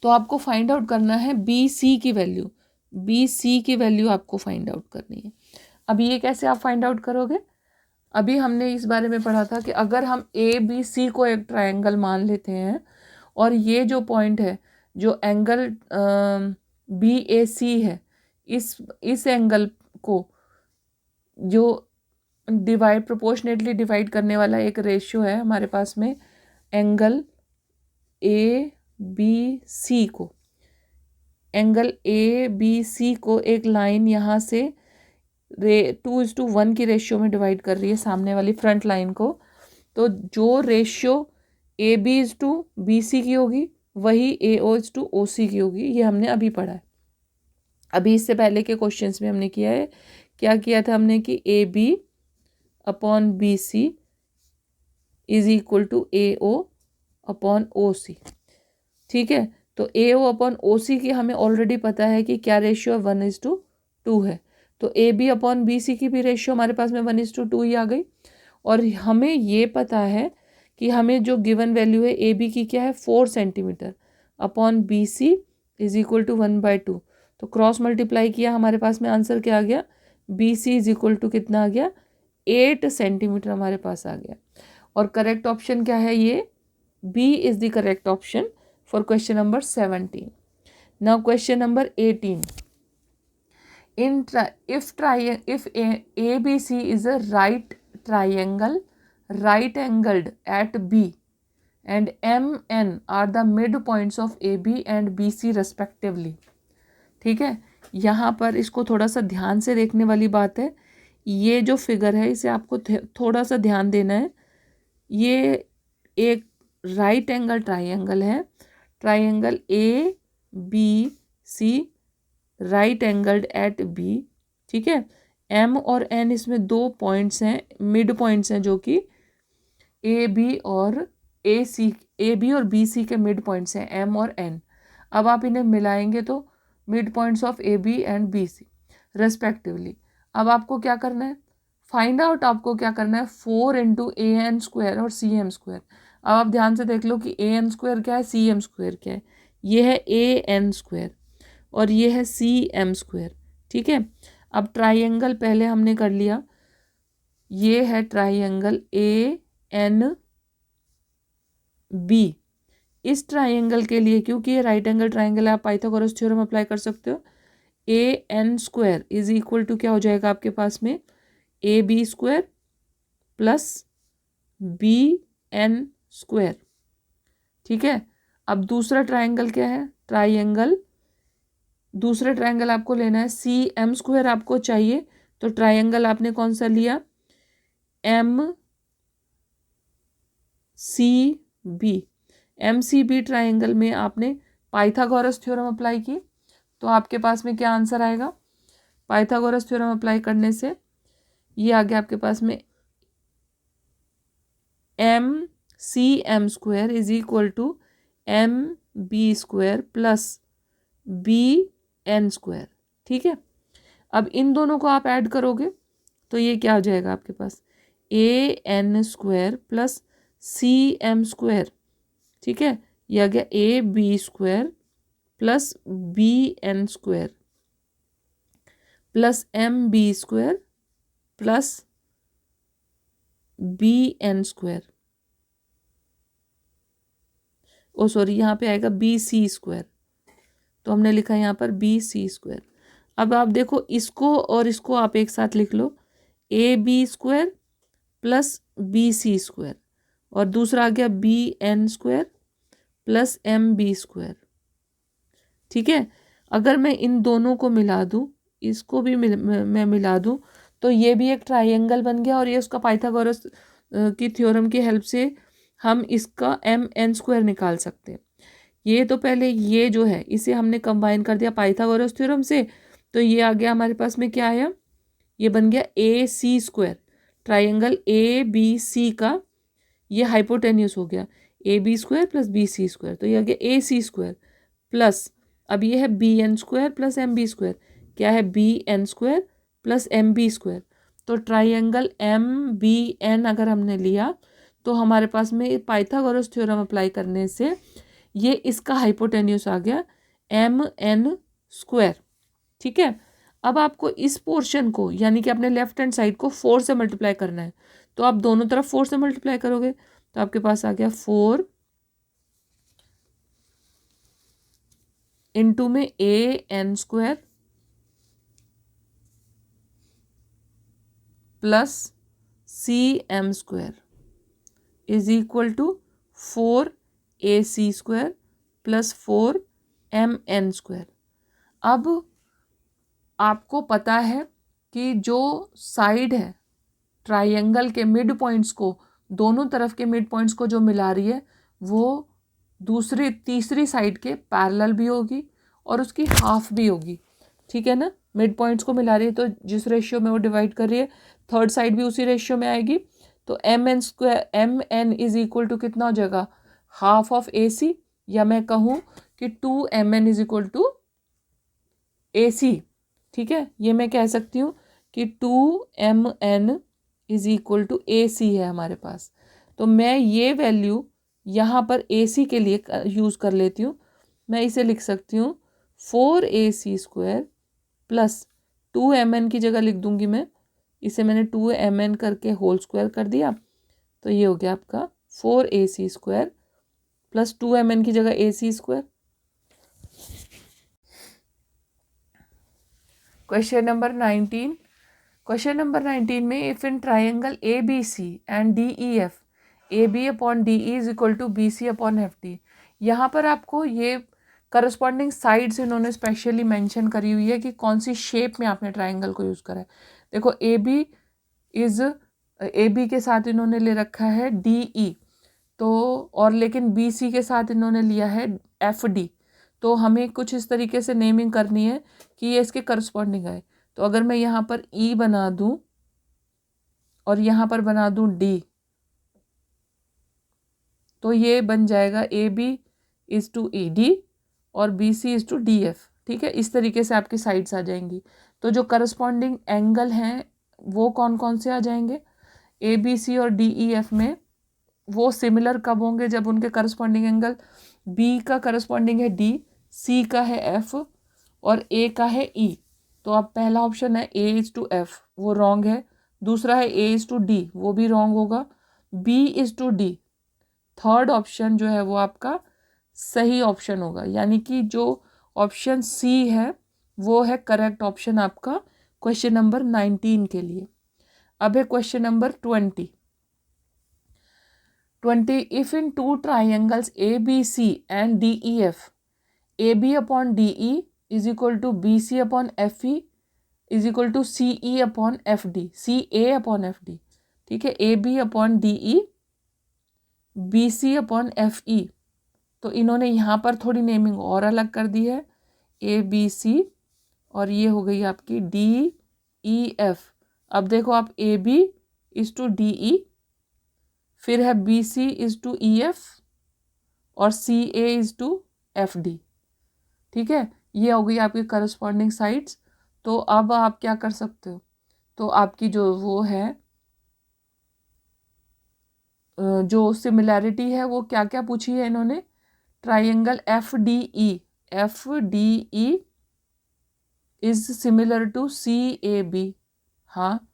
तो आपको फाइंड आउट करना है BC की वैल्यू। BC की वैल्यू आपको फाइंड आउट करनी है। अब ये कैसे आप फाइंड आउट करोगे? अभी हमने इस बारे में पढ़ा था कि अगर हम ABC को एक ट्रायंगल मान लेते हैं और ये जो पॉइंट है, जो एंगल BAC है, इस एंगल को जो प्रोपोर्शनेटली डिवाइड करने वाला एक रेशियो है हमारे पास में, एंगल ABC को, एंगल ABC को एक लाइन यहाँ से 2:1 की रेशियो में डिवाइड कर रही है सामने वाली फ्रंट लाइन को। तो जो रेशियो AB/BC की होगी वही AO/OC की होगी। ये हमने अभी पढ़ा है। अभी इससे पहले के क्वेश्चंस में हमने किया है, क्या किया था हमने कि AB upon BC is equal to AO upon OC, ठीक है। तो AO अपॉन OC की हमें ऑलरेडी पता है कि क्या रेशियो 1:2 है। तो AB अपॉन BC की भी रेशियो हमारे पास में 1:2 ही आ गई। और हमें ये पता है कि हमें जो गिवन वैल्यू है AB की क्या है? 4 centimetre upon BC is equal to 1/2। तो क्रॉस मल्टीप्लाई किया, हमारे पास में आंसर क्या आ गया? BC इज इक्वल टू कितना आ गया? 8 सेंटीमीटर हमारे पास आ गया। और करेक्ट ऑप्शन क्या है, ये B is the correct option for question number 17. Now question number 18. If ABC is a right triangle right angled at B and MN are the midpoints of AB and BC respectively. ठीक है, यहाँ पर इसको थोड़ा सा ध्यान से देखने वाली बात है. ये जो फिगर है इसे आपको थोड़ा सा ध्यान देना है. ये एक राइट एंगल ट्राइंगल है, triangle ABC right angled at B. ठीक है, एम और एन इसमें दो पॉइंट्स हैं, मिड पॉइंट्स हैं, जो कि ए बी और बी सी के मिड पॉइंट्स हैं, एम और एन. अब आप इन्हें मिलाएंगे तो mid points of A B and B C respectively. अब आपको क्या करना है, फाइंड आउट आपको क्या करना है 4 इंटू ए एन स्क्वायर और सी एम स्क्वायर. अब आप ध्यान से देख लो कि ए एन स्क्वायर क्या है, सी एम स्क्वायर क्या है. ये है ए एन स्क्वायर और ये है सी एम स्क्वायर. ठीक है, अब ट्राइंगल पहले हमने कर लिया, ये है ट्राइंगल ए एन बी. इस ट्राइंगल के लिए, क्योंकि ये राइट एंगल ट्राइंगल है, आप पाइथागोरस थ्योरम अप्लाई कर सकते हो. A N square is equal to क्या हो जाएगा आपके पास में, A B square plus B N square. ठीक है, अब दूसरा ट्राइंगल क्या है, दूसरा ट्रायंगल आपको लेना है, सी एम स्क्वायर आपको चाहिए. तो ट्रायंगल आपने कौन सा लिया, M C B. M C B triangle में आपने पाइथागोरस थ्योरम अप्लाई की, तो आपके पास में क्या आंसर आएगा, पाइथागोरस थ्योरम अप्लाई करने से ये आ गया आपके पास में M C M square is equal to M B square plus B N square. ठीक है, अब इन दोनों को आप ऐड करोगे तो ये क्या हो जाएगा आपके पास, A N square plus C M square. ठीक है, ये आ गया A B square plus B N square plus M B square plus B N square. Oh sorry, यहाँ पे आएगा बी सी स्क्वायर, तो हमने लिखा है यहाँ पर बी सी स्क्वायर. अब आप देखो इसको और इसको आप एक साथ लिख लो, A B square plus B C square और दूसरा आ गया B N square plus M B square. ठीक है, अगर मैं इन दोनों को मिला दूँ, इसको भी मैं मिला दूँ, तो ये भी एक ट्राइंगल बन गया और ये उसका पाइथागोरस की थ्योरम की हेल्प से हम इसका एम एन स्क्वायर निकाल सकते हैं. ये तो पहले ये जो है इसे हमने कंबाइन कर दिया पाइथागोरस थ्योरम से, तो ये आ गया हमारे पास में क्या आया, ये बन गया A C square. Triangle A B C का ये हाइपोटेन्यूस हो गया, A B square plus B C square, तो ये आ गया ए सी स्क्वायर प्लस, अब ये है B N square plus M B square, क्या है B N square plus M B square. तो ट्राइंगल एम बी एन अगर हमने लिया तो हमारे पास में पाइथागोरस थ्योरम अप्लाई करने से ये इसका हाइपोटेन्यूस आ गया एम एन स्क्वायर. ठीक है, अब आपको इस पोर्शन को यानी कि अपने लेफ्ट हैंड साइड को 4 से मल्टीप्लाई करना है, तो आप दोनों तरफ 4 से मल्टीप्लाई करोगे तो आपके पास आ गया 4 इंटू में A N square plus C M square is equal to 4 A C square plus 4 M N square. अब आपको पता है कि जो साइड है ट्राइंगल के मिड पॉइंट्स को, दोनों तरफ के मिड पॉइंट्स को जो मिला रही है वो दूसरी तीसरी साइड के पैरेलल भी होगी और उसकी हाफ भी होगी. ठीक है ना, मिड पॉइंट्स को मिला रही है तो जिस रेशियो में वो डिवाइड कर रही है थर्ड साइड भी उसी रेशियो में आएगी. तो M N square M N is equal to कितना हो जाएगा, हाफ ऑफ ए सी, या मैं कहूँ कि 2 M N is equal to A C. ठीक है, ये मैं कह सकती हूँ कि 2 M N is equal to A C है हमारे पास. तो मैं ये वैल्यू यहाँ पर ए सी के लिए यूज़ कर लेती हूँ. मैं इसे लिख सकती हूँ 4 A C square plus 2 M N की जगह लिख दूँगी मैं, इसे मैंने 2 एम एन करके होल स्क्वायर कर दिया तो ये हो गया आपका 4ac² प्लस 2mn की जगह ac²। Question number 19। Question number 19 में if in triangle A B C and D E F A B upon D E is equal to B C upon F D, यहाँ पर आपको ये corresponding sides इन्होंने specially mention करी हुई है कि कौन सी शेप में आपने ट्राइंगल को यूज़ करा है। देखो ए बी के साथ इन्होंने ले रखा है डी ई, तो और लेकिन बी सी के साथ इन्होंने लिया है एफ डी, तो हमें कुछ इस तरीके से नेमिंग करनी है कि ये इसके करस्पॉन्डिंग आए। तो अगर मैं यहाँ पर ई बना दूँ और यहाँ पर बना दूँ डी, तो ये बन जाएगा A B is to E D और B C is to D F. ठीक है, इस तरीके से आपकी साइड्स आ जाएंगी। तो जो करस्पॉन्डिंग एंगल हैं वो कौन कौन से आ जाएंगे ए बी सी और डी ई एफ में, वो सिमिलर कब होंगे जब उनके करस्पॉन्डिंग एंगल बी का करस्पॉन्डिंग है डी, सी का है एफ और ए का है ई। तो अब पहला ऑप्शन है ए इज़ टू एफ, वो रॉन्ग है। दूसरा है ए इज़ टू डी, वो भी रॉन्ग होगा। B is to D, third option जो है वो आपका सही ऑप्शन होगा, यानी कि जो ऑप्शन सी है वो है करेक्ट ऑप्शन आपका क्वेश्चन नंबर 19 के लिए। अब है question number 20। If in two triangles A B C and D E F A B upon D E is equal to B C upon F E is equal to C E upon F D, C A upon F D. ठीक है, A B upon D E B C upon F E, तो इन्होंने यहाँ पर थोड़ी naming और अलग कर दी है, ए बी सी और ये हो गई आपकी डी ई एफ। अब देखो आप A B is to D E, फिर है B C is to E F और C A is to F D. ठीक है, ये हो गई आपकी करस्पॉन्डिंग साइड्स। तो अब आप क्या कर सकते हो, तो आपकी जो वो है जो सिमिलैरिटी है वो क्या क्या पूछी है इन्होंने, triangle F D E is similar to C A B. हाँ,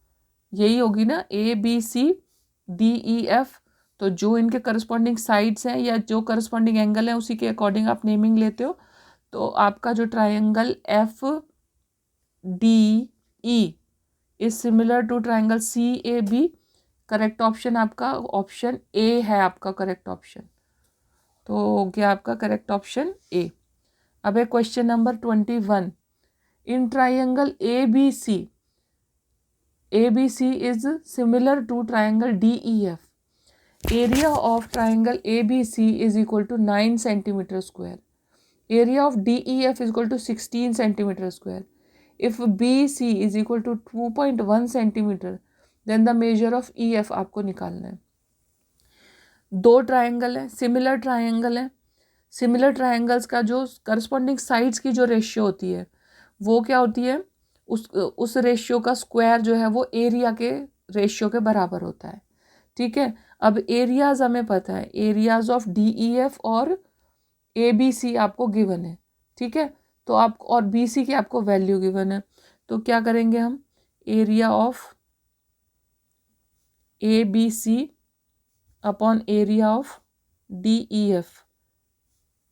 यही होगी ना, A B C D E F. तो जो इनके करस्पॉन्डिंग साइड्स हैं या जो करस्पॉन्डिंग एंगल है उसी के अकॉर्डिंग आप नेमिंग लेते हो। तो आपका जो triangle F D E is similar to triangle C A B, correct option आपका ऑप्शन ए है आपका करेक्ट ऑप्शन। तो हो गया आपका करेक्ट ऑप्शन ए। अब है question number 21। In triangle A B C is similar to triangle D E F. Area of triangle A B C is equal to 9 centimetre square, area of D E F is equal to 16 centimetre square. If B C is equal to 2.1 centimetre then the measure of E F आपको निकालना है। दो triangle है, similar triangle है। Similar triangles का जो corresponding sides की जो रेशियो होती है वो क्या होती है, उस रेशियो का स्क्वायर जो है वो एरिया के रेशियो के बराबर होता है। ठीक है, अब एरियाज हमें पता है, areas of D E F और ए बी सी आपको गिवन है। ठीक है, तो आप और बी सी की आपको वैल्यू गिवन है, तो क्या करेंगे हम, area of A B C upon area of D E F,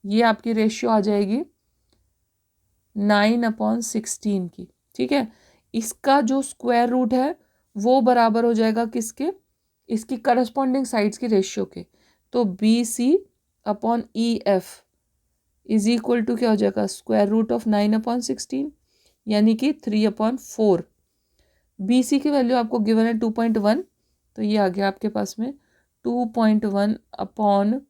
ये आपकी रेशियो आ जाएगी 9/16 की। ठीक है, इसका जो स्क्वायर रूट है वो बराबर हो जाएगा किसके, इसकी करस्पॉन्डिंग साइड्स की रेशियो के। तो B C upon E F is equal to क्या हो जाएगा, स्क्वायर रूट ऑफ 9/16 यानी कि 3/4। बी सी की वैल्यू आपको गिवन है 2.1, तो ये आ गया आपके पास में 2.1 upon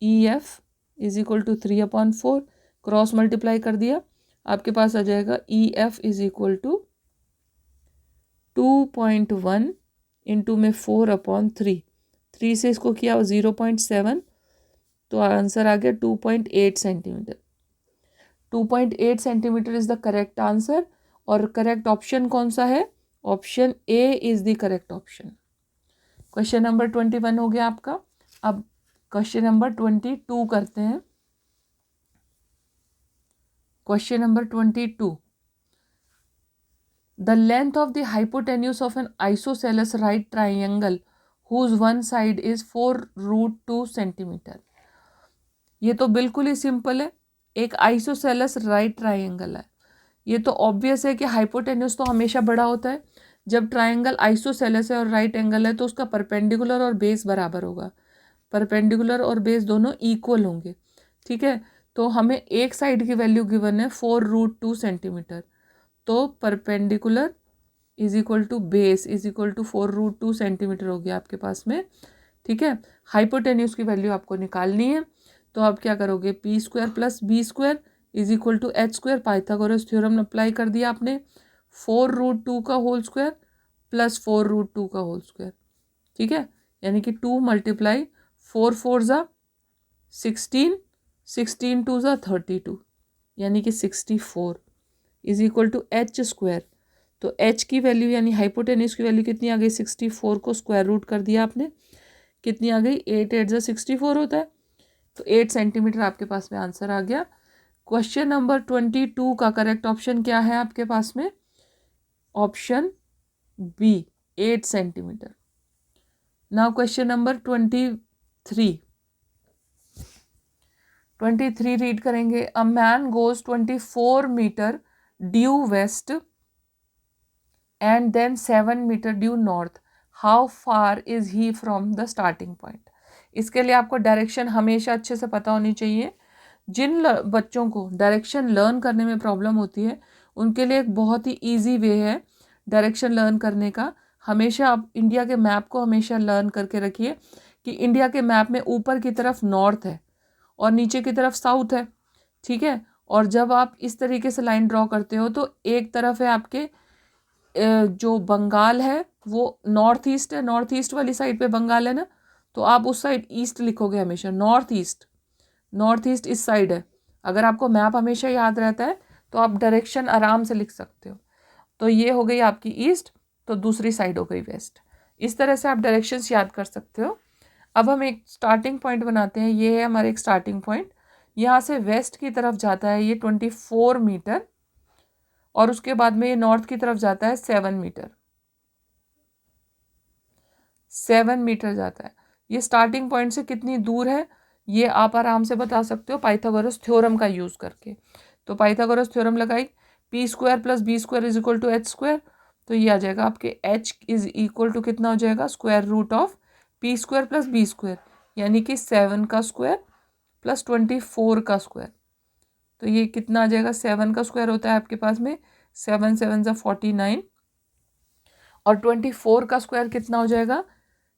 E F is equal to 3/4। Cross multiply कर दिया, आपके पास आ जाएगा E F is equal to 2.1 into में 4/3, 3 से इसको किया 0.7, तो आंसर आ गया 2.8 centimetre. 2.8 centimetre is the correct answer. और करेक्ट ऑप्शन कौन सा है, option A is the correct option. Question number 21 हो गया आपका। अब क्वेश्चन नंबर 22 करते हैं। Question number 22, the length of the hypotenuse of an isosceles right triangle whose one side is 4√2 centimetre. ये तो बिल्कुल ही सिंपल है, एक आइसोसेलेस राइट ट्राइंगल है। ये तो ऑब्वियस है कि हाइपोटेन्यूज तो हमेशा बड़ा होता है। जब ट्राइंगल आइसोसेलेस है और राइट एंगल है तो उसका परपेंडिकुलर और बेस बराबर होगा, परपेंडिकुलर और बेस दोनों इक्वल होंगे। ठीक है, तो हमें एक साइड की वैल्यू गिवन है 4√2 सेंटीमीटर, तो perpendicular is equal to base is equal to 4√2 centimetre हो गया आपके पास में। ठीक है, हाइपोटेन्यूज की वैल्यू आपको निकालनी है, तो आप क्या करोगे, P square plus B square is equal to H square, Pythagoras theorem apply कर दिया आपने, 4√2 का होल स्क्वायर प्लस 4√2 का होल स्क्वायर। ठीक है, यानी कि 2 मल्टीप्लाई 4 4 ज़ा 16, 16 2 ज़ा 32, यानी कि 64 is equal to H square. तो एच की वैल्यू यानी हाइपोटेन्यूज की वैल्यू कितनी आ गई, 64 को स्क्वायर रूट कर दिया आपने, कितनी आ गई, 8 8 ज़ा 64 होता है, तो 8 सेंटीमीटर आपके पास में आंसर आ गया। क्वेश्चन नंबर 22 का करेक्ट ऑप्शन क्या है आपके पास में, option B 8 centimetre. Now question number 23 read करेंगे। A man goes 24 metre due west and then 7 metre due north, how far is he from the starting point. इसके लिए आपको डायरेक्शन हमेशा अच्छे से पता होनी चाहिए। जिन बच्चों को डायरेक्शन लर्न करने में प्रॉब्लम होती है उनके लिए एक बहुत ही ईजी वे है डायरेक्शन लर्न करने का। हमेशा आप इंडिया के मैप को हमेशा लर्न करके रखिए कि इंडिया के मैप में ऊपर की तरफ नॉर्थ है और नीचे की तरफ साउथ है। ठीक है, और जब आप इस तरीके से लाइन ड्रॉ करते हो तो एक तरफ है आपके जो बंगाल है वो नॉर्थ ईस्ट है, नॉर्थ ईस्ट वाली साइड पे बंगाल है ना, तो आप उस साइड ईस्ट लिखोगे हमेशा, नॉर्थ ईस्ट इस साइड है। अगर आपको मैप हमेशा याद रहता है तो आप डायरेक्शन आराम से लिख सकते हो। तो ये हो गई आपकी ईस्ट, तो दूसरी साइड हो गई वेस्ट। इस तरह से आप डायरेक्शंस याद कर सकते हो। अब हम एक स्टार्टिंग पॉइंट बनाते हैं, ये है हमारे एक स्टार्टिंग पॉइंट, यहाँ से वेस्ट की तरफ जाता है ये 24 मीटर और उसके बाद में ये नॉर्थ की तरफ जाता है 7 मीटर, 7 मीटर जाता है। ये स्टार्टिंग पॉइंट से कितनी दूर है ये आप आराम से बता सकते हो पाइथागोरस थ्योरम का यूज़ करके। तो पाइथागोरस थ्योरम लगाई, P square plus B square is equal to H square, तो ये आ जाएगा आपके एच इज इक्वल टू कितना हो जाएगा, square root of P square plus B square, यानी कि 7 का स्क्वायर प्लस 24 का स्क्वायर। तो ये कितना आ जाएगा, 7 का स्क्वायर होता है आपके पास में 7 7 ज़ा 49 और 24 का स्क्वायर कितना हो जाएगा,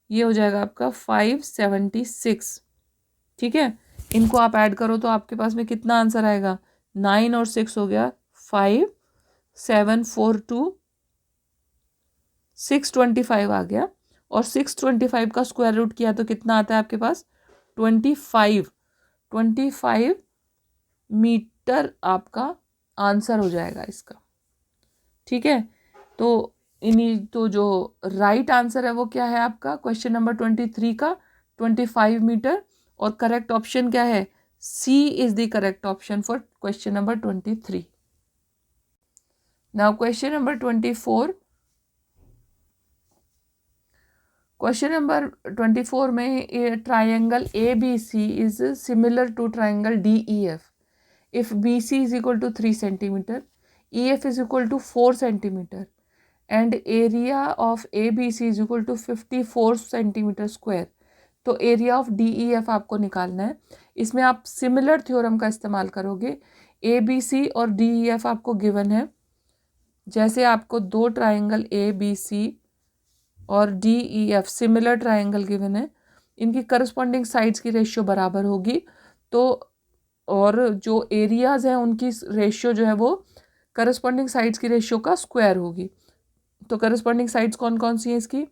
ये हो जाएगा आपका 576। ठीक है, इनको आप ऐड करो तो आपके पास में कितना आंसर आएगा, 9 और 6 हो गया 5 7 4 2 625 आ गया, और 625 का स्क्वायर रूट किया तो कितना आता है आपके पास 25 मीटर आपका आंसर हो जाएगा इसका। ठीक है, तो इन्हीं तो जो राइट आंसर है वो क्या है आपका क्वेश्चन नंबर 23 का 25 मीटर, और करेक्ट ऑप्शन क्या है, C is the correct option for question number 23। Now question number 24, question number 24 में triangle A B C is similar to triangle D E F if BC is equal to 3 centimeter, EF is equal to 4 centimeter and area of ABC is equal to 54 centimeter square। तो area of DEF आपको निकालना है। इसमें आप similar theorem का इस्तेमाल करोगे। ABC और DEF आपको गिवन है, जैसे आपको दो ट्राइंगल ABC और DEF सिमिलर ट्राइंगल गिवन है, इनकी करस्पॉन्डिंग साइड्स की रेशियो बराबर होगी, तो और जो एरियाज़ हैं उनकी रेशियो जो है वो करस्पॉन्डिंग साइड्स की रेशियो का स्क्वायर होगी। तो करस्पॉन्डिंग साइड्स कौन कौन सी हैं इसकी,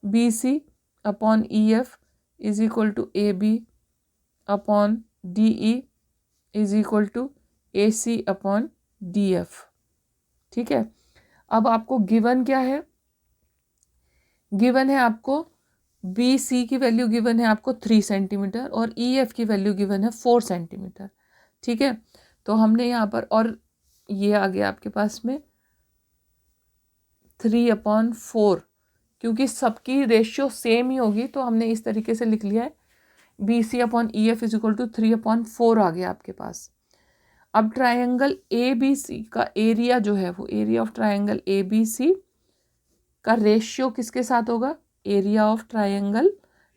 B C upon E F is equal to A B upon D E is equal to A C upon D F. ठीक है, अब आपको गिवन क्या है, गिवन है आपको बी सी की वैल्यू गिवन है आपको 3 सेंटीमीटर और ई एफ की वैल्यू गिवन है 4 सेंटीमीटर। ठीक है, तो हमने यहाँ पर, और ये आ गया आपके पास में 3/4, क्योंकि सबकी रेशियो सेम ही होगी तो हमने इस तरीके से लिख लिया है, BC/EF इज इक्वल टू 3/4 आ गया आपके पास। अब ट्रायंगल ABC का एरिया जो है वो एरिया ऑफ ट्रायंगल ABC का रेशियो किसके साथ होगा, एरिया ऑफ ट्रायंगल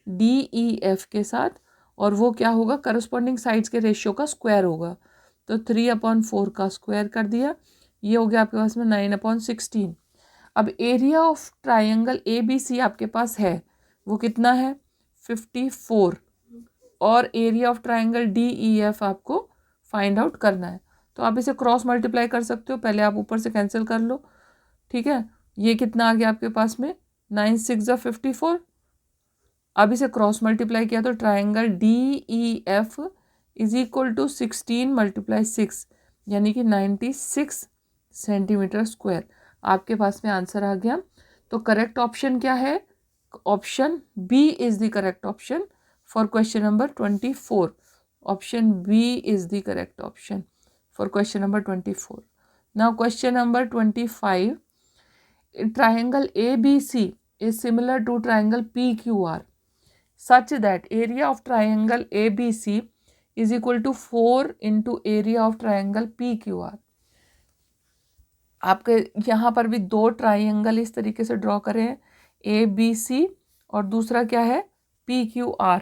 DEF के साथ, और वो क्या होगा, करस्पॉन्डिंग साइड्स के रेशियो का स्क्वायर होगा। तो 3/4 का स्क्वायर कर दिया, ये हो गया आपके पास में 9/16। अब एरिया ऑफ ट्रायंगल ABC आपके पास है वो कितना है 54, और एरिया ऑफ ट्रायंगल DEF आपको फाइंड आउट करना है। तो आप इसे क्रॉस मल्टीप्लाई कर सकते हो, पहले आप ऊपर से कैंसिल कर लो, ठीक है। ये कितना आ गया आपके पास में 9 6 54। अब इसे क्रॉस मल्टीप्लाई किया तो triangle DEF is equal to 16 × 6 यानी कि 96 सेंटीमीटर स्क्वायर आपके पास में आंसर आ गया। तो करेक्ट ऑप्शन क्या है, option B is the correct option for question number 24। Option B is the correct option for question number 24। Now question number 25, triangle ABC is similar to triangle PQR such that area of triangle ABC is equal to 4 into area of triangle PQR। आपके यहाँ पर भी दो triangle इस तरीके से draw करें हैं, ABC और दूसरा क्या है PQR,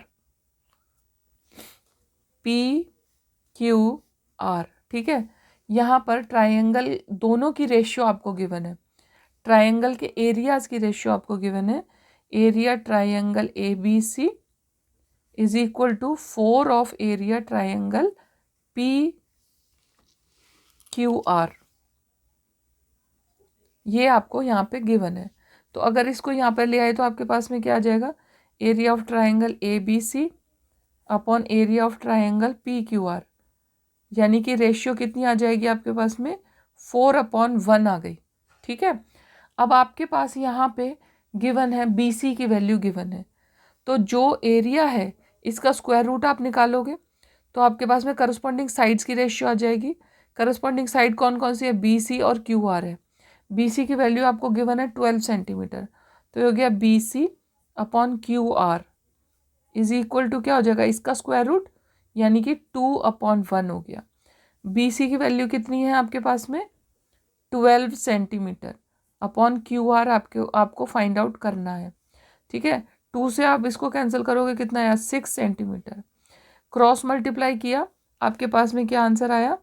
PQR, ठीक है। यहाँ पर ट्राइंगल दोनों की रेशियो आपको गिवन है, ट्राइंगल के एरियाज की रेशियो आपको गिवन है, area triangle ABC is equal to 4 of area triangle PQR, ये आपको यहाँ पे गिवन है। तो अगर इसको यहाँ पर ले आए तो आपके पास में क्या आ जाएगा, area of triangle ABC upon area of triangle PQR, यानी कि रेशियो कितनी आ जाएगी आपके पास में 4/1 आ गई, ठीक है। अब आपके पास यहाँ पे गिवन है BC की वैल्यू गिवन है, तो जो एरिया है इसका स्क्वायर रूट आप निकालोगे तो आपके पास में करस्पॉन्डिंग साइड्स की रेशियो आ जाएगी। करस्पॉन्डिंग साइड कौन कौन सी है, BC और QR है। BC की वैल्यू आपको गिवन है 12 सेंटीमीटर, तो हो गया BC/QR इज इक्वल टू क्या हो जाएगा, इसका स्क्वायर रूट यानी कि 2/1 हो गया। BC की वैल्यू कितनी है आपके पास में 12 सेंटीमीटर अपॉन QR आपको फाइंड आउट करना है, ठीक है। 2 से आप इसको कैंसिल करोगे कितना आया 6 सेंटीमीटर, क्रॉस मल्टीप्लाई किया आपके पास में क्या आंसर आया,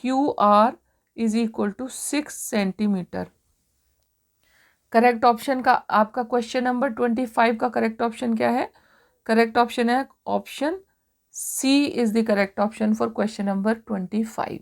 QR is equal to 6 centimetre. Correct option का आपका क्वेश्चन नंबर 25 का करेक्ट ऑप्शन क्या है, करेक्ट ऑप्शन है option C is the correct option for question number 25।